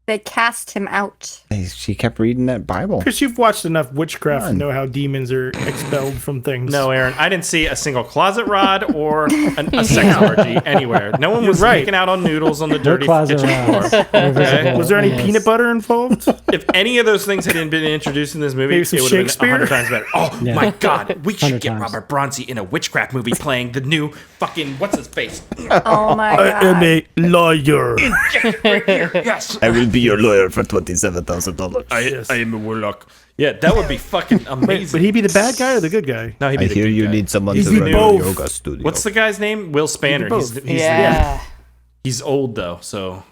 They cast him out. She kept reading that Bible. Chris, you've watched enough witchcraft to Fun. know how demons are expelled from things. No, Aaron, I didn't see a single closet rod or a sex orgy anywhere. No one was right. making out on noodles on the No dirty closet kitchen floor. rods. They're visible. Was there any Yes. peanut butter involved? If any of those things hadn't been introduced in this movie, Maybe it some would have been Shakespeare? 100 times better. Oh Yeah. my God, we should 100 get times. Robert Bronzi in a witchcraft movie playing the new fucking what's his face? Oh my I am god. a lawyer. Yes, I will be your lawyer for $27,000. I am a warlock. Yeah, that would be fucking amazing. Would he be the bad guy or the good guy? No, he'd I be the hear good you guy. need someone He's to the run both. your yoga studio. What's the guy's name? Will Spanner. He's Yeah. he's old though, so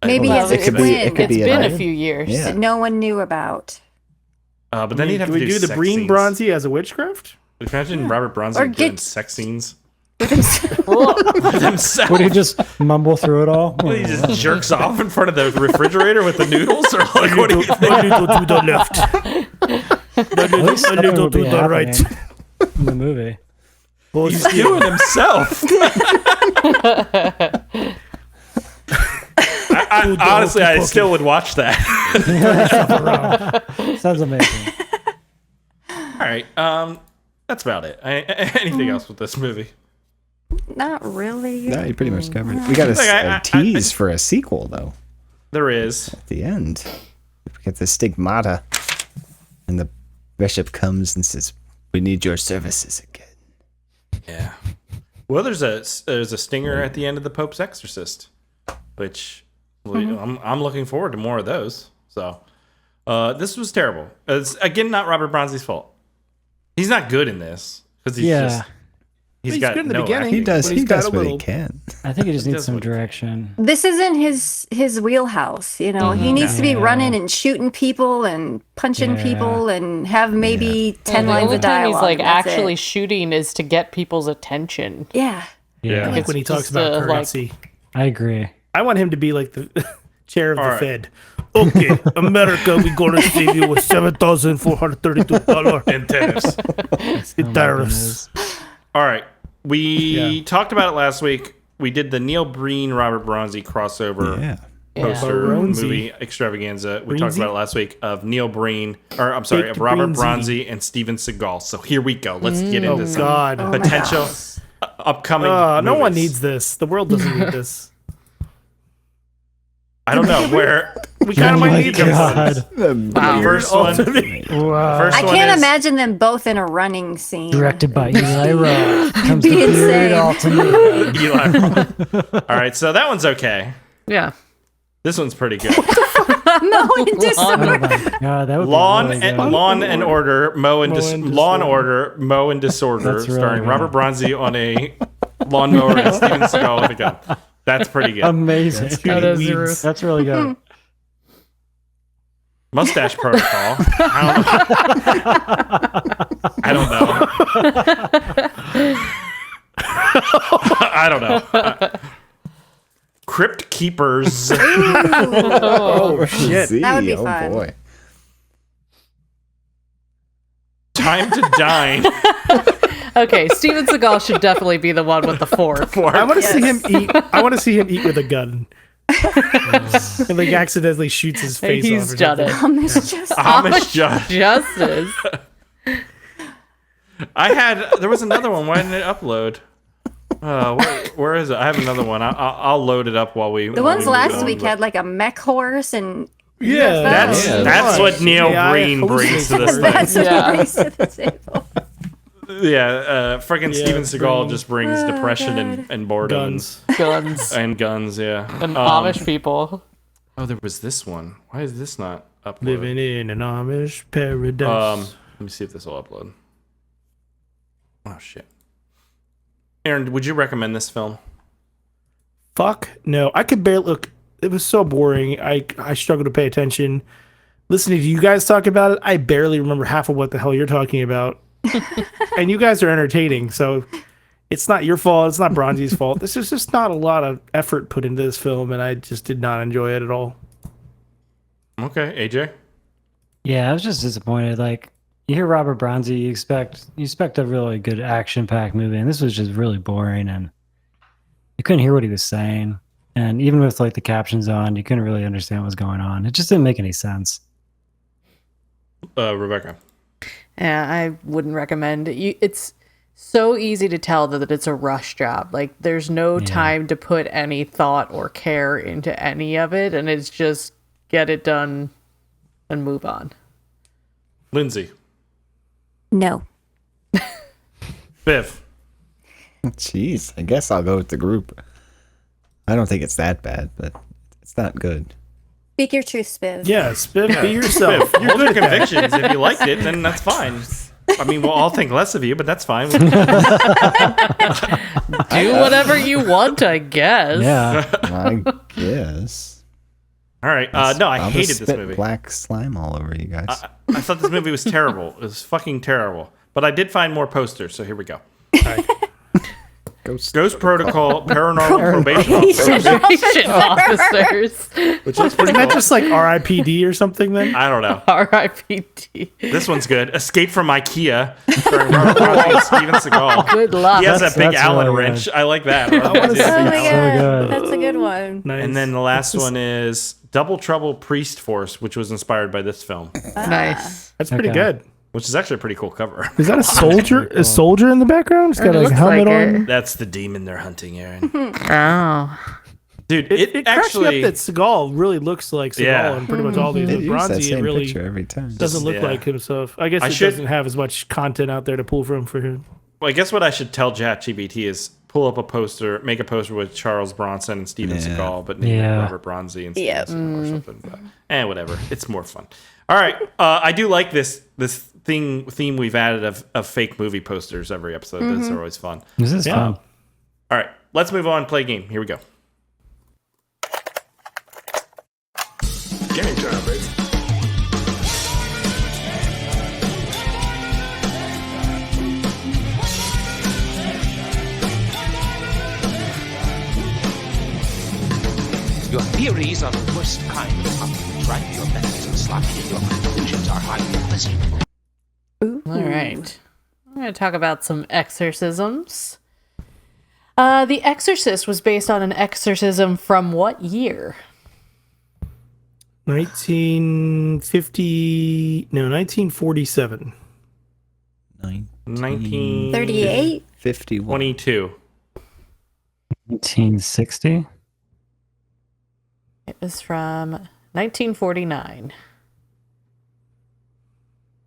Maybe he has a It could be- twin it could It's be been an a few years. Yeah. that no one knew about. but then he'd have Can to we do the sex Breen scenes. Bronzy as a witchcraft? Imagine Robert Bronzi Or doing get- sex scenes With himself. with himself. Would he just mumble through it all? He just jerks off in front of the refrigerator with the noodles, or like what do you think? A little to the left. At least A something little would be to the right. happening in the movie. He's doing himself. Honestly, I still would watch that. Sounds amazing. All right, that's about it. Anything else with this movie? Not really. No, you pretty much covered it. We got a tease for a sequel, though, There is. at the end. We get the stigmata, and the bishop comes and says, "We need your services again." Yeah. Well, there's a stinger at the end of the Pope's Exorcist, which I'm looking forward to more of those. So this was terrible. It's again not Robert Bronzi's fault. He's not good in this because he's Yeah. he's He's got good in the no beginning. acting. He does. But He he's got does a what he little- can. I think he just He needs does some what- direction. This isn't his wheelhouse, you know. He needs to be Yeah. running and shooting people and punching Yeah. people and have maybe 10 The lines only of time dialogue. he's like and that's actually it. shooting is to get people's attention. Yeah. Yeah, I like when he talks just, about like- currency. I agree. I want him to be like the chair of the All right. Fed. Okay, America, we're going to save you with $7,432 And tariffs. in tariffs. All right. We Yeah. talked about it last week. We did the Neil Breen Robert Bronzi crossover Yeah. poster Bronzi. movie extravaganza. We Breenzy? talked about it last week of Neil Breen, or I'm sorry, Baked of Robert Breensy. Bronzi and Steven Seagal. So here we go. Let's get Oh, into some God. Oh my potential gosh. upcoming. No one movies. needs this. The world doesn't need this. I don't know where. We kind of Oh might my need this. God. The first one. Wow. First I one can't is- imagine them both in a running scene. Directed by Eli Roth. Comes Be the insane. beard alternate. Eli Roth. All right, so that one's okay. Yeah. This one's pretty good. No, it just Oh my God, that would be Lawn really and good. Law and Order, Mow and Law and Disorder. Order, Mow and Disorder, That's really starring good. Robert Bronzi on a lawnmower and Steven Seagal with a gun. That's pretty good. Amazing. That is Weeds. Ruth. That's really good. Mustache Protocol. I don't know. I don't know. Crypt Keepers. Oh, shit. That would be oh fun. boy. Time to Dine. Okay, Steven Seagal should definitely be the one with the fork. I want to see him eat. I want to see him eat with a gun. And like accidentally shoots his face off. He's done it. Amish Justice. There was another one. Why didn't it upload? Where is it? I have another one. I'll load it up while we. The ones last week had like a mech horse and. Yeah, that's what Neil Breen brings to this thing. That's what he brings to the table. Yeah, freaking Steven Seagal just brings depression and boredom. Guns. And guns, yeah. And Amish people. Oh, there was this one. Why is this not uploaded? Living in an Amish paradise. Let me see if this will upload. Oh, shit. Aaron, would you recommend this film? Fuck no. I could barely look. It was so boring. I struggled to pay attention. Listening to you guys talk about it, I barely remember half of what the hell you're talking about. And you guys are entertaining, so it's not your fault. It's not Bronzi's fault. This is just not a lot of effort put into this film, and I just did not enjoy it at all. Okay, AJ? Yeah, I was just disappointed. Like, you hear Robert Bronzi, you expect a really good action-packed movie, and this was just really boring, and you couldn't hear what he was saying. And even with like the captions on, you couldn't really understand what was going on. It just didn't make any sense. Rebecca? Yeah, I wouldn't recommend it. It's so easy to tell that it's a rush job. Like, there's no time to put any thought or care into any of it, and it's just get it done and move on. Lindsay? No. Biff? Jeez, I guess I'll go with the group. I don't think it's that bad, but it's not good. Speak your truth, Spiv. Yeah, Spiv, be yourself. You're good at convictions. If you liked it, then that's fine. I mean, we'll all think less of you, but that's fine. Do whatever you want, I guess. Yeah. I guess. All right. No, I I'll hated just this spit movie. black slime all over you guys. I thought this movie was terrible. It was fucking terrible. But I did find more posters, so here we go. Ghost Protocol, Paranormal Probation Officers. Probation officers. Which looks pretty Isn't that cool. just like RIPD or something then? I don't know. R.I.P.D. This one's good. Escape from IKEA. Starring Robert Bronzi and Steven Seagal. Good luck. He has that big That's Allen really wrench. good. I like that. Oh my good. god, that's a good one. Nice. And then the last one is Double Trouble Priest Force, which was inspired by this film, Nice. That's pretty Okay. good. which is actually a pretty cool cover. Is that a soldier? A soldier in the background? It's got a looks helmet like on. it. That's the demon they're hunting, Aaron. Oh. Dude, It cracks me actually up that Seagal really looks like Seagal Yeah. and pretty much all these. They With use that Bronzi, it same really picture every time. doesn't look Yeah. like himself. I guess I it should- doesn't have as much content out there to pull from for him. Well, I guess what I should tell ChatGPT is pull up a poster, make a poster with Charles Bronson and Steven Yeah. Seagal, but name it Yeah. Robert Bronzi and Steven Yep. Seagal or something. But, whatever. It's more fun. All right. I do like this theme we've added of fake movie posters every episode. Those are always fun. This is fun. All right. Let's move on. Play a game. Here we go. Game time, baby. Your theories are the worst kind of puppets, right? Your methods are sloppy and your conclusions are highly fuzzy. All right. I'm going to talk about some exorcisms. The Exorcist was based on an exorcism from what year? 1947. 38? 51. 22. 1960. It was from 1949.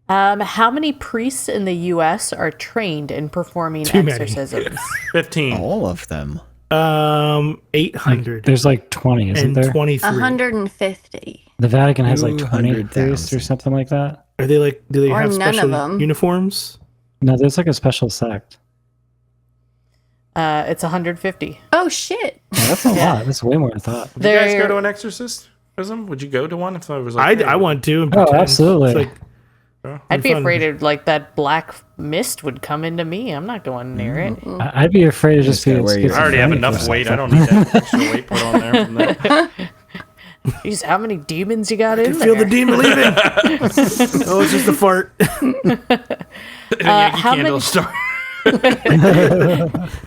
How many priests in the U.S. are trained in performing Too many. exorcisms? 15. All of them. 800 There's like 20, isn't and there? 23. 150. The Vatican has like 20 priests or 200,000. something like that. Are they like? Do they Or have none of special them. uniforms? No, there's like a special sect. It's 150. Oh, shit. Yeah, that's a lot. That's way more than I thought. Would you guys go They're- to an exorcism? Would you go to one if I was like, I want to. and Oh, pretend. absolutely. It's like, I'd be fun. afraid of like that black mist would come into me. I'm not going near it. I'd be afraid of just gotta being wear your- I already have schizophrenic enough or weight. I something. don't need that extra weight put on there from that. Jeez, how many demons you got in there? Feel the demon leaving. Oh, it's just a fart. How Candle many- store.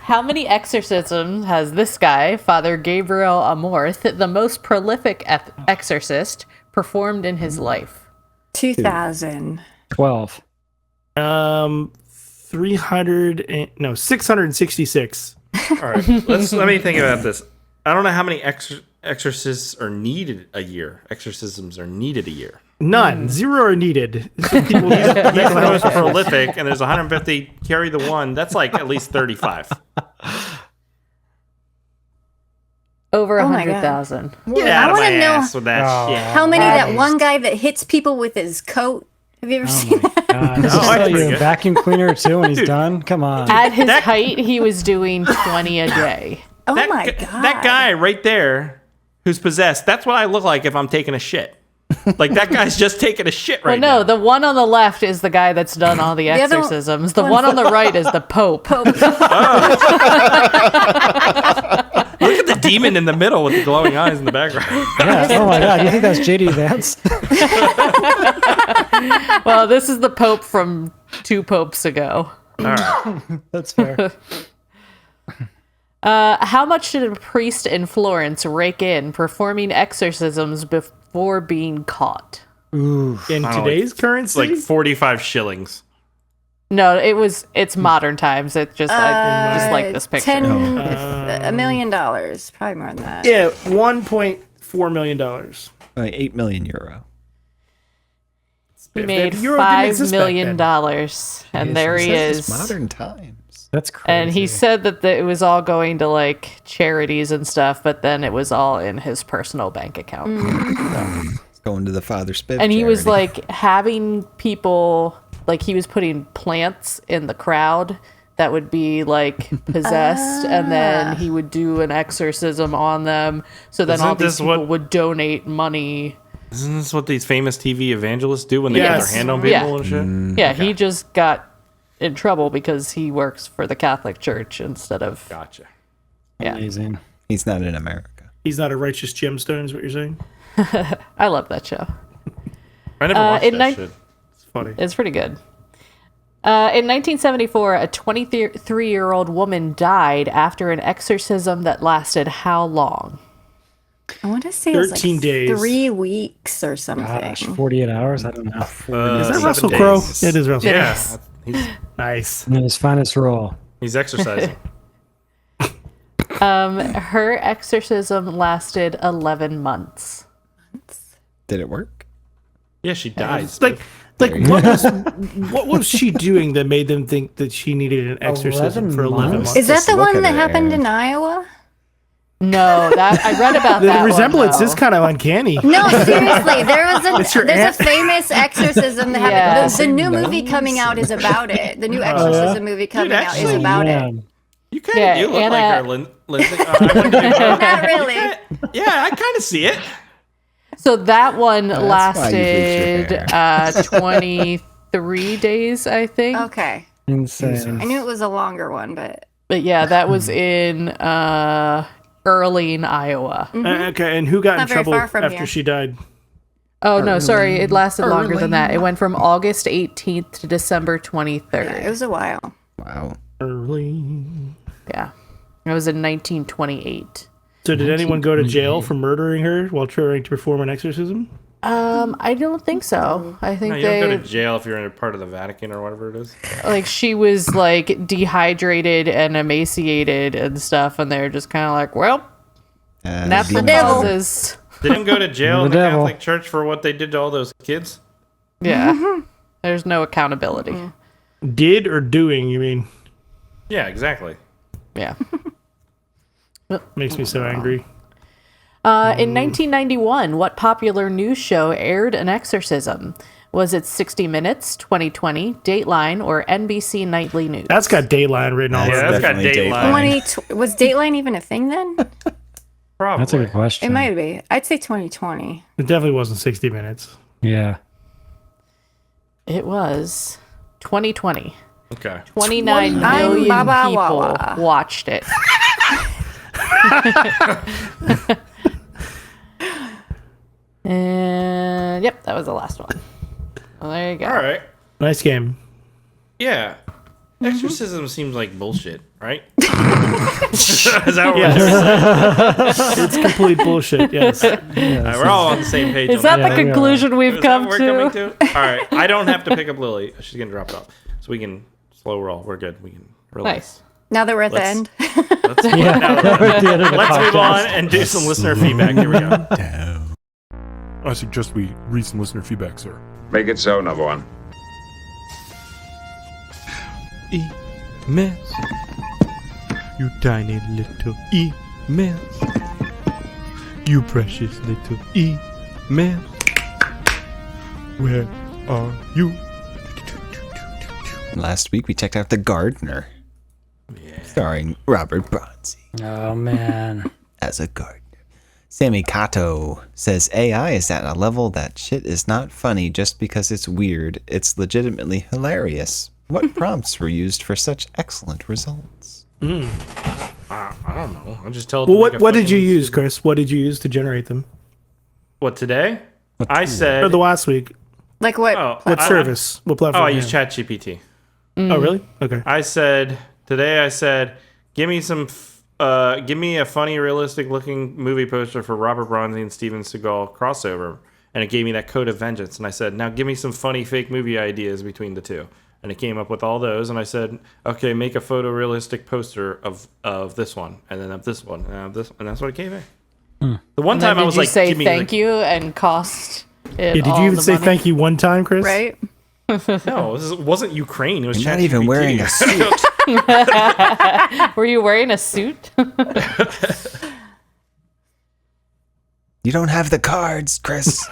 How many exorcisms has this guy, Father Gabriel Amorth, the most prolific exorcist, performed in his life? 2,000. 12. 666. All right, let me think about this. I don't know how many exorcists are needed a year. Exorcisms are needed a year. None. 0 are needed. People He's the most prolific, and there's 150. Carry the one. That's like at least 35. Over Oh my God. 100,000. Get out I of my wanna know ass with that shit. How many that one guy that hits people with his coat? Have you ever seen that? God, does Oh, he that's sell pretty you a good. vacuum cleaner too when he's done? Come on. At his height, he was doing 20 a day. Oh That my gu- God. That guy right there, who's possessed. That's what I look like if I'm taking a shit. Like that guy's just taking a shit right Well, no, now. the one on the left is the guy that's done all the other exorcisms. The one on the right is the Pope. Look at the demon in the middle with the glowing eyes in the background. Yeah. Oh my God. You think that's JD Vance? Well, this is the Pope from 2 popes ago. All right. That's fair. How much did a priest in Florence rake in performing exorcisms before being caught? In today's currency? Like 45 shillings. No, it's modern times. It just I just like this picture. $1 million. Probably more than that. Yeah, $1.4 million. Like 8 million euro. He If made the euro didn't $5 exist back million, then. and there he It's is. modern times. That's crazy. And he said that it was all going to like charities and stuff, but then it was all in his personal bank account. It's going to the Father Spiv. And he was charity. like having people, like he was putting plants in the crowd that would be like possessed, and then he would do an exorcism on them. So then Isn't all these this people what- would donate money. Isn't this what these famous TV evangelists do when they Yes. put their hand on people Yeah. and shit? Yeah, he just got in trouble because he works for the Catholic Church instead of Gotcha. amazing. He's not in America. He's not a righteous gemstone, is what you're saying? I love that show. I never watched in that nine- shit. It's funny. It's pretty good. In 1974, a 23-year-old woman died after an exorcism that lasted how long? I want to say it was 13 like days. 3 weeks or something. Gosh, 48 hours? I don't know. Is that 7 Russell days. Crowe? It is Russell. Yeah. Yes. He's, Nice. In his finest role. he's exercising. Her exorcism lasted 11 months. Did it work? Yeah, she dies. Like what was she doing that made them think that she needed an exorcism 11 for 11 months? months? Is that Just the look one at that it, happened Aaron. in Iowa? No, that I read about The that resemblance one, is kind of uncanny. No, seriously. It's your There's aunt? a famous exorcism that happened. Yes. The new movie coming out is about it. The new exorcism movie coming out is actually, about Yeah. it. You kind of Yeah, do look like Anna- her, Lindsay. I wouldn't be wrong. Not really. Yeah, I kind of see it. So that one that's why you bleached your lasted 23 days, I think. Okay. Insane. I knew it was a longer one, but But yeah, that was in Early, Iowa. Okay, and who got in Not very trouble far from after here. she died? Oh no, sorry, it lasted longer than that. It went from August 18th to December 23rd. it was a while. Wow. Early. Yeah. It was in 1928. So did anyone go to jail for murdering her while trying to perform an exorcism? I don't think so. I think No, you don't go they to jail if you're in a part of the Vatican or whatever it is. like she was like dehydrated and emaciated and stuff, and they're just kind of like, well, natural demon. causes. They didn't go to jail in The the devil. Catholic Church for what they did to all those kids. Yeah. There's no accountability. Did or doing, you mean? Yeah, exactly. Yeah. Makes me so angry. In 1991, what popular news show aired an exorcism? Was it 60 Minutes, 2020, Dateline, or NBC Nightly News? That's got Dayline written all Yeah, over that's it. got definitely Dateline. Was Dateline even a thing then? Probably. That's a good question. It might be. I'd say 2020. It definitely wasn't 60 minutes. Yeah. It was 2020. Okay. 29 I'm million Baba people Wawa. watched it. And yep, that was the last one. Well, there you go. All right. Nice game. Yeah. Exorcism seems like bullshit, right? Is that what we're doing? It's complete bullshit. Yes. All right, we're all on the same page. Is that the conclusion we've come to? All right. I don't have to pick up Lily. She's getting dropped off. So we can slow roll. We're good. We can relax. Nice. Now that we're at the end. Let's move on and do some listener feedback. Here we go. I suggest we read some listener feedback, sir. Make it so, number one. Emails. You tiny little emails. You precious little emails. Where are you? Last week we checked out The Gardener. Starring Robert Bronzi. Oh, man. As a gardener. Sammy Kato says AI is at a level that shit is not funny just because it's weird. It's legitimately hilarious. What prompts were used for such excellent results? I don't know. I'll just tell. Well, what did you use, Chris? What did you use to generate them? What today? I said. Or the last week. Like what? What service? What platform? I use ChatGPT. Oh, really? Okay. I said today. Give me some. Give me a funny, realistic-looking movie poster for Robert Bronzi and Steven Seagal crossover, and it gave me that Code of Vengeance. And I said, now give me some funny fake movie ideas between the two. And it came up with all those. And I said, okay, make a photorealistic poster of this one, and then of this one, and of this, and that's what it gave me. The one time I was like, say give me thank you and cost it. Yeah, did you even say thank you one time, Chris? Right? No, it wasn't Ukraine. It was You're not even wearing a suit. Were you wearing a suit? You don't have the cards, Chris.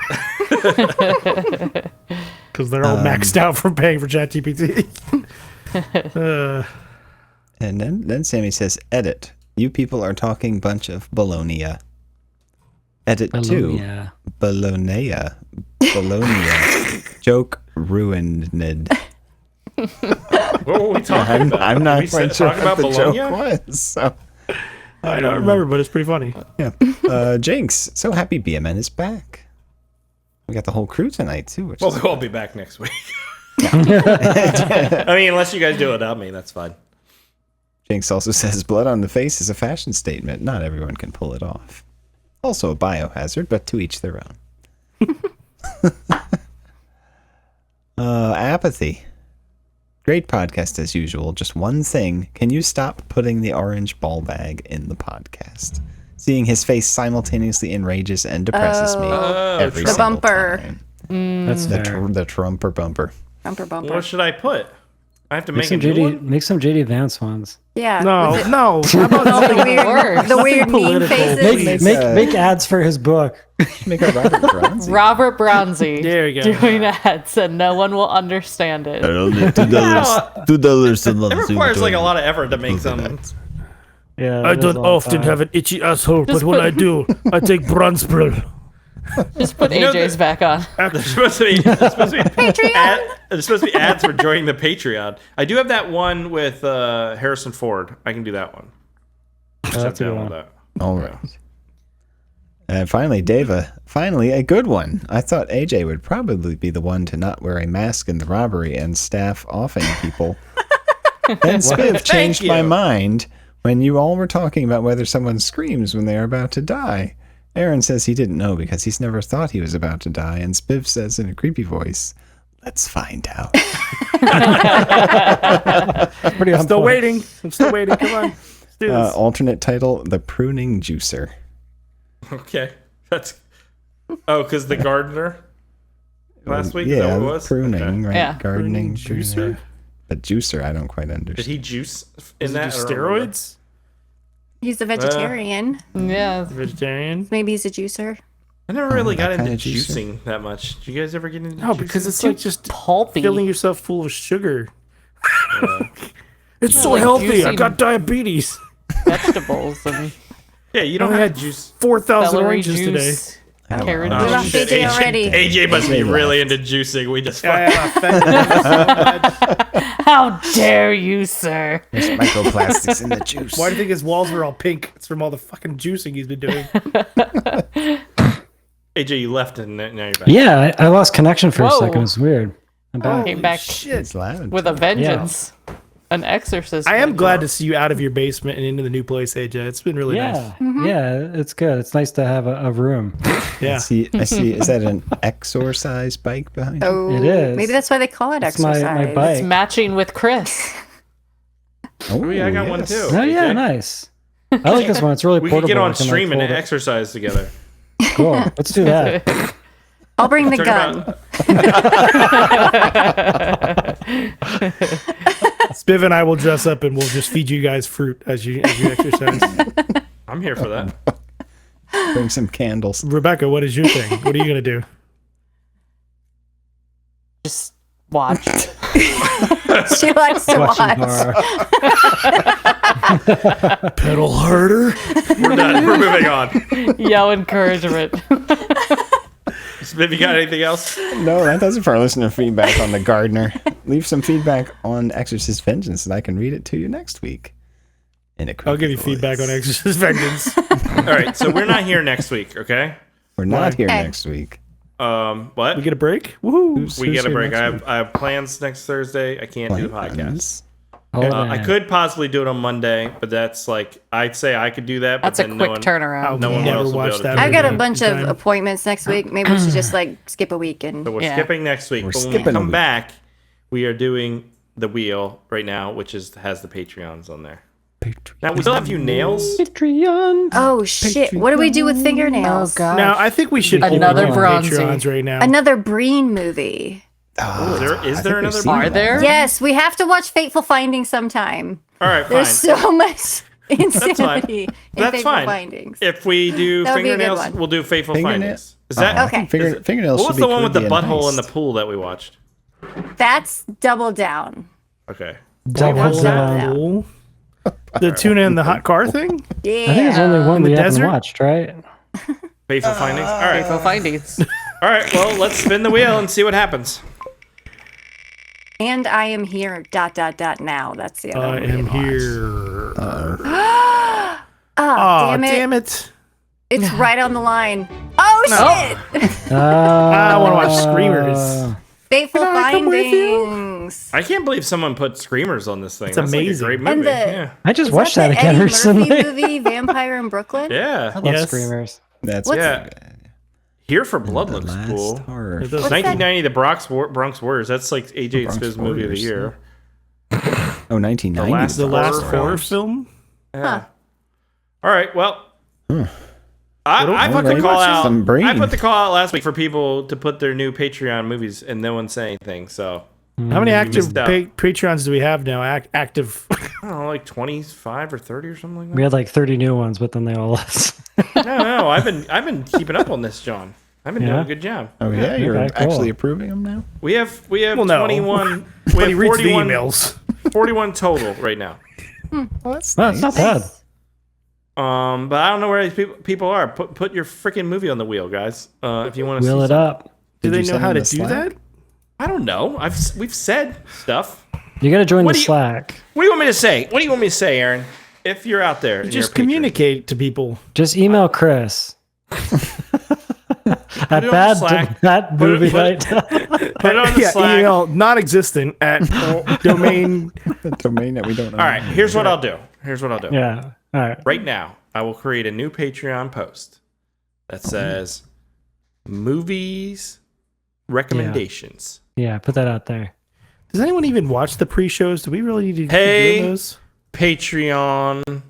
Because they're all maxed out from paying for ChatGPT. And then Sammy says, edit. You people are talking bunch of baloney. Edit Bologna. 2. Bologna. Bologna. Joke ruined. What were we talking about? I'm not We quite sure talking about what the Bologna? joke was. So. I don't remember, but it's pretty funny. Yeah. Jinx, so happy BMN is back. We got the whole crew tonight, too. Which Well, is they'll all be back next week. I mean, unless you guys do it without me, that's fine. Jinx also says, blood on the face is a fashion statement. Not everyone can pull it off. Also a biohazard, but to each their own. Apathy. Great podcast as usual. Just one thing. Can you stop putting the orange ball bag in the podcast? Seeing his face simultaneously enrages and depresses me every the single bumper. time. That's The fair. the Trumper bumper. Bumper, bumper. What should I put? I have to Make make some a new one? JD, make some JD Vance ones. Yeah. No, was it- no. How about all the weird, works. the weird meme Political. faces? Make ads for his book. Make a Robert Bronzi. Robert Bronzi There you go. doing ads, and no one will understand it. $2 a month. It requires like a lot of effort to make them. Yeah, I it does don't all the often time. have an itchy asshole, Just but when put- I do, I take Bronzpril. Just put know AJ's back on. There's supposed to be there's supposed to be ads for joining the Patreon. I do have that one with Harrison Ford. I can do that one. Just have that's to a good download one. that. All right. And finally, Deva. Finally, a good one. I thought AJ would probably be the one to not wear a mask in the robbery and staff offing people. Then Spiv changed my mind when you all were talking about whether someone screams when they are about to die. Aaron says he didn't know because he's never thought he was about to die, and Spiv says in a creepy voice, "Let's find out." Pretty on I'm still point. waiting. I'm still waiting. Come on. Let's do this. Alternate title: The Pruning Juicer. Okay, that's because the gardener last week. Is that Yeah, what it was? pruning, Okay. right? Yeah. Gardening, Pruning juicer? juicer. But juicer, I don't quite understand. Did he juice in Does he that? do I don't remember. steroids? He's a vegetarian. Yeah. Vegetarian? Maybe he's a juacer. I never really got that into kinda juicer? juicing that much. Do you guys ever get into? No, because juicing? it's like just Pulpy. filling yourself full of sugar. It's so like healthy. I juicing got diabetes. Vegetables and yeah, you don't I have had juice. 4,000 celery oranges juice, today. carrot Oh, We left juice. shit. AJ already. AJ must be They really left. into juicing. We just I offended him so much. How dare you, sir? There's microplastics in the juice. Why do you think his walls are all pink? It's from all the fucking juicing he's been doing. AJ, you left and now you're back. Yeah, I lost connection for a Whoa. second. It's weird. I'm back. Came back It's loud. with a vengeance. An exorcist. I am vengeance. glad to see you out of your basement and into the new place, AJ. It's been really nice. Yeah, it's good. It's nice to have a room. Yeah. I see. Is that an exorcise bike behind you? Oh, It is. Maybe that's why they call it It's exercise. my bike. It's matching with Chris. Oh, yeah, I got one too. Oh yeah, AJ. nice. I like this one. It's really We portable. could get on I can, like, stream and hold it. exercise together. Cool. Let's do that. I'll bring the Talk gun. about- Spiv and I will dress up and we'll just feed you guys fruit as you exercise. I'm here for that. Bring some candles. Rebecca, what is your thing? What are you gonna do? Just watch. She likes to watch. Watching horror. Pedal harder. We're done. We're moving on. Yell encouragement. Have you got anything else? No, that does it for our listener feedback on The Gardener. Leave some feedback on Exorcist Vengeance, and I can read it to you next week. I'll give you feedback on Exorcist Vengeance. All right, so we're not here next week, okay? We're not here Okay. next week. What? We get a break? Woohoo! We get a break. I have plans next Thursday. I can't do the podcast. Plans? I could possibly do it on Monday, but that's like I'd say I could do that. But That's a then quick no one, turnaround. No one Never else will be watched able to that do I've it. got a Time. bunch of appointments next week. Maybe we should just like skip a week and So we're Yeah. skipping next week. We're But when we skipping a come week. back, we are doing the wheel right now, which has the Patreons on there. Now we still have a few nails. Patreon. oh shit! What do we do with fingernails? Oh god. Now I think we should Another hold on Bronzi. Patreons right now. Another Breen movie. Is there another? Are there? Yes, we have to watch Fateful Findings sometime. All right, fine. There's so much insanity in That's Fateful fine. Findings. If we do That would be a good fingernails, one. we'll do Fateful Fingernail- Findings. Is that Okay. Fingernails what was should the be one with the Caribbean butthole in the heist. pool that we watched? That's Double Down. Okay. Double watch that down. Cool. The tuna in the hot car thing? Yeah. I think there's only one In the we haven't desert? watched, right? Fateful Findings. All right. Fateful Findings. All right. Well, let's spin the wheel and see what happens. And I am here. ... Now. That's the other I one we am didn't watch. here. Oh, Oh, damn it. it. It's right on the line. Oh, shit. I want to watch Screamers. Fateful Can I come with you? Findings. I can't believe someone put Screamers on this thing. It's That's amazing. Like a great And movie. the- Yeah. I just Is watched that that the again Eddie recently. Murphy movie, Vampire in Brooklyn? I Yeah. love Yes. Screamers. That's Yeah. Here for Blood the looks last cool. horror. It does- 1990, the Bronx Warriors. That's like AJ Bronx Spiv's movie of the Warriors. year. Oh, 1990. last- The last Horror horror films. film? Yeah. All right. Well, I put the Alright. call out. Some brain. I put the call out last week for people to put their new Patreon movies, and no one said anything. So How many active missed out. Patreons do we have now? Active. I don't know, like 25 or 30 or something like that. We had like 30 new ones, but then they all left. No, I've been keeping up on this, John. I've been doing Yeah? a good job. Oh yeah, you're Okay, cool. actually approving them now. We have Well, no. 21. But We he have reads the 41, emails. 41 total right now. Well, that's Well, it's not bad. But I don't know where these people are. Put your freaking movie on the wheel, guys. If you want to Wheel see it up. Do Did they you know send how him to the do Slack? that? I don't know. We've said stuff. You got to join What the do you- Slack. What do you want me to say? What do you want me to say, Aaron? If you're out there, and you're a Just patron. communicate to people. Just email Chris. At it on the Slack. that Put it- movie put it- night. Put it on the Yeah, Slack. email non-existent at domain. the domain that we don't know. All right. Here's what I'll do. Yeah. All right. Right now, I will create a new Patreon post that says movies recommendations. Yeah. Put that out there. Does anyone even watch the pre-shows? Do we really need to Hey. keep doing those? Patreon.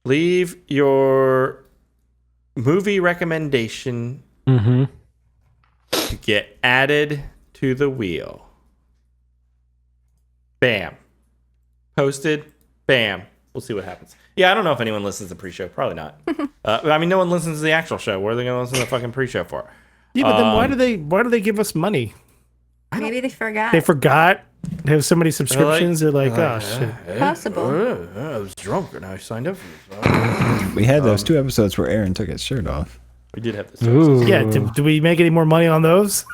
Leave your movie recommendation Mm-hmm. to get added to the wheel. Bam. Posted. Bam. We'll see what happens. Yeah, I don't know if anyone listens to the pre-show. Probably not. I mean, no one listens to the actual show. What are they going to listen to the fucking pre-show for? Yeah, but then why do they give us money? Maybe they forgot. They forgot. They have so many subscriptions. They're like, oh shit. Possible. I was drunk and I signed up for this. We had those 2 episodes where Aaron took his shirt off. We did have this. Ooh. Yeah. Do we make any more money on those?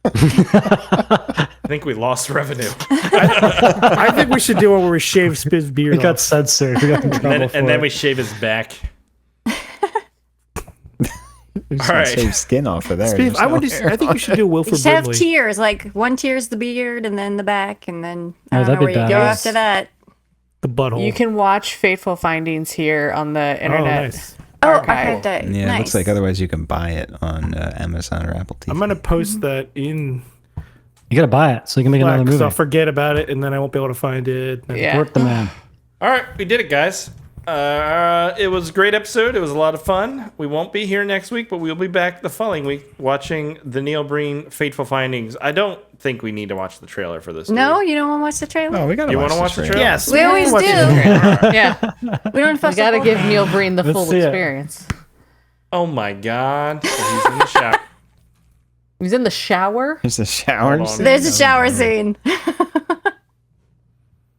I think we lost revenue. I think we should do one where we shave Spiv's beard We got off. censored. We got in trouble for And then it. we shave his back. We just All gonna right. shave skin off of there. Steve, There's I no would hair I think on you should do Wilford Just have Brimley. tiers. Like one tier's the beard, and then the back, and then I don't that'd know be where you go badass. after that. The butthole. You can watch Fateful Findings here on the internet. Oh, nice. Oh, I Archive. heard that. Yeah, nice. it looks like otherwise you can buy it on Amazon or Apple TV. I'm gonna post that in You gotta buy it so you can make Slack, another 'cause movie. I'll forget about it, and then I won't be able to find it. And Yeah. Work the man. All right, we did it, guys. It was a great episode. It was a lot of fun. We won't be here next week, but we'll be back the following week watching the Neil Breen Fateful Findings. I don't think we need to watch the trailer for this. No, you don't want to watch the trailer? Oh, we gotta You watch want to watch the trailer? Yes, We always watch do. it. Yeah. We don't We fuss gotta up give over it. Neil Breen the Let's full see it. experience. Oh my God. He's in the shower. He's in the shower. There's a shower. Hold on. scene? There's a shower scene.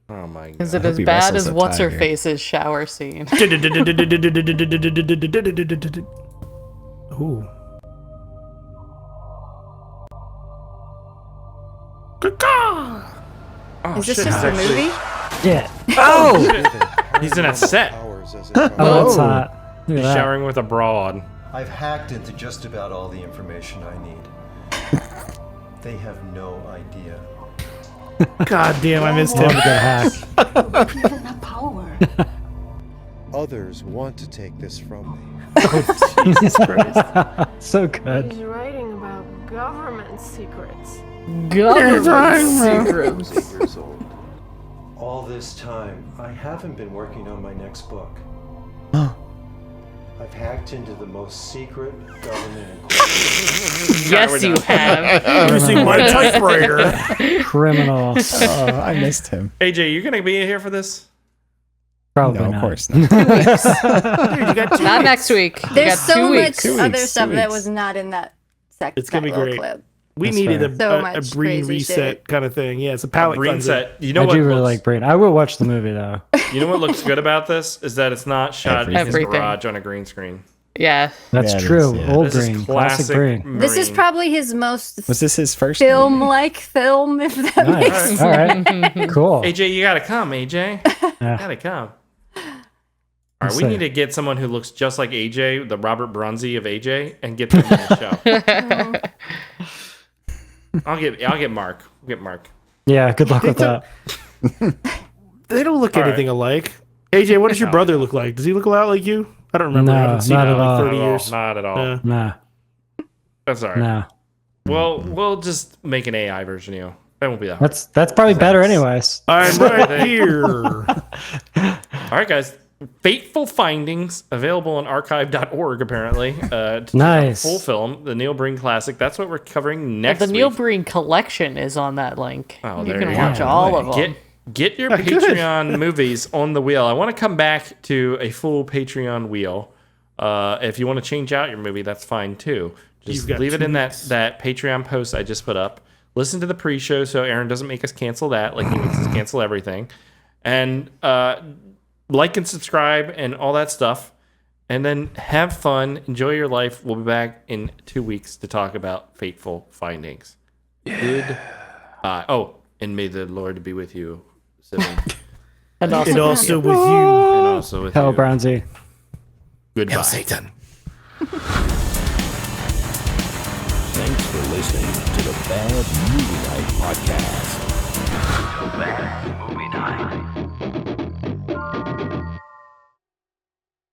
Oh my God. Is it hope as he bad wrestles as a What's Her tiger. Face's shower scene? Ooh. Oh, Is this shit, just he's a actually- movie? Yeah. He's in a set. Oh, that's hot. Look at He's that. showering with a bra on. I've hacked into just about all the information I need. They have no idea. God damn, I missed Love him. a good hack. Others want to take this from me. Jesus Christ. So good. He's writing about government secrets. Government I'm secrets. 8 years old. All this time, I haven't been working on my next book. I've hacked into the most secret government inquiry. Yes, you have. Using my typewriter. Criminal. Oh, I missed him. AJ, you gonna be here for this? Probably No, not. of course not. Dude, you got 2 Not weeks. next week. You There's got 2 so weeks. much 2 other weeks, stuff 2 that weeks. was not in that section. It's gonna be that little great. Clip. We That's needed fair. So a much Breen crazy reset shit. kind of thing. Yeah, it's a palette Breen cleanser. set. You know I what? do really looks- like Brain. I will watch the movie though. You know what looks good about this is that it's not shot in his Everything. garage on a green screen. Yeah. That's Yeah, it true. is, yeah. Old This is Brain, classic classic Brain. This is Marine. probably his most Was this his first movie? film-like film, if that makes Nice. sense. All right. Cool. AJ, you gotta come, AJ. Yeah. Gotta come. All right, Let's we see. need to get someone who looks just like AJ, the Robert Bronzi of AJ, and get them on the show. I'll get Mark. We'll get Mark. Yeah. Good luck with that. They don't look All anything alike. AJ, what does your brother look like? Does he look a lot like you? I don't remember. I No, haven't seen not him at in like all. 30 years. Not at all. Yeah. Nah. That's all right. Nah. Well, we'll just make an AI version of you. That won't be that hard. That's probably better anyways. I'm right here. All right, guys. Fateful Findings, available on archive.org, apparently. To check out Nice. the full film, the Neil Breen classic. That's what we're covering next The Neil week. Breen collection is on that link. Oh, You there can you watch go. all of them. Get your Good. Patreon movies on the wheel. I want to come back to a full Patreon wheel. If you want to change out your movie, that's fine too. Just You've got leave it 2 in weeks. that Patreon post I just put up. Listen to the pre-show so Aaron doesn't make us cancel that, like he makes us cancel everything. And like and subscribe and all that stuff. And then have fun. Enjoy your life. We'll be back in 2 weeks to talk about Fateful Findings. Good. And may the Lord be with you. Sivan. And also, And also with you. And also with Hell, you. Bronzy. Goodbye. Satan. Thanks for listening to the Bad Movie Night Podcast. Bad movie night.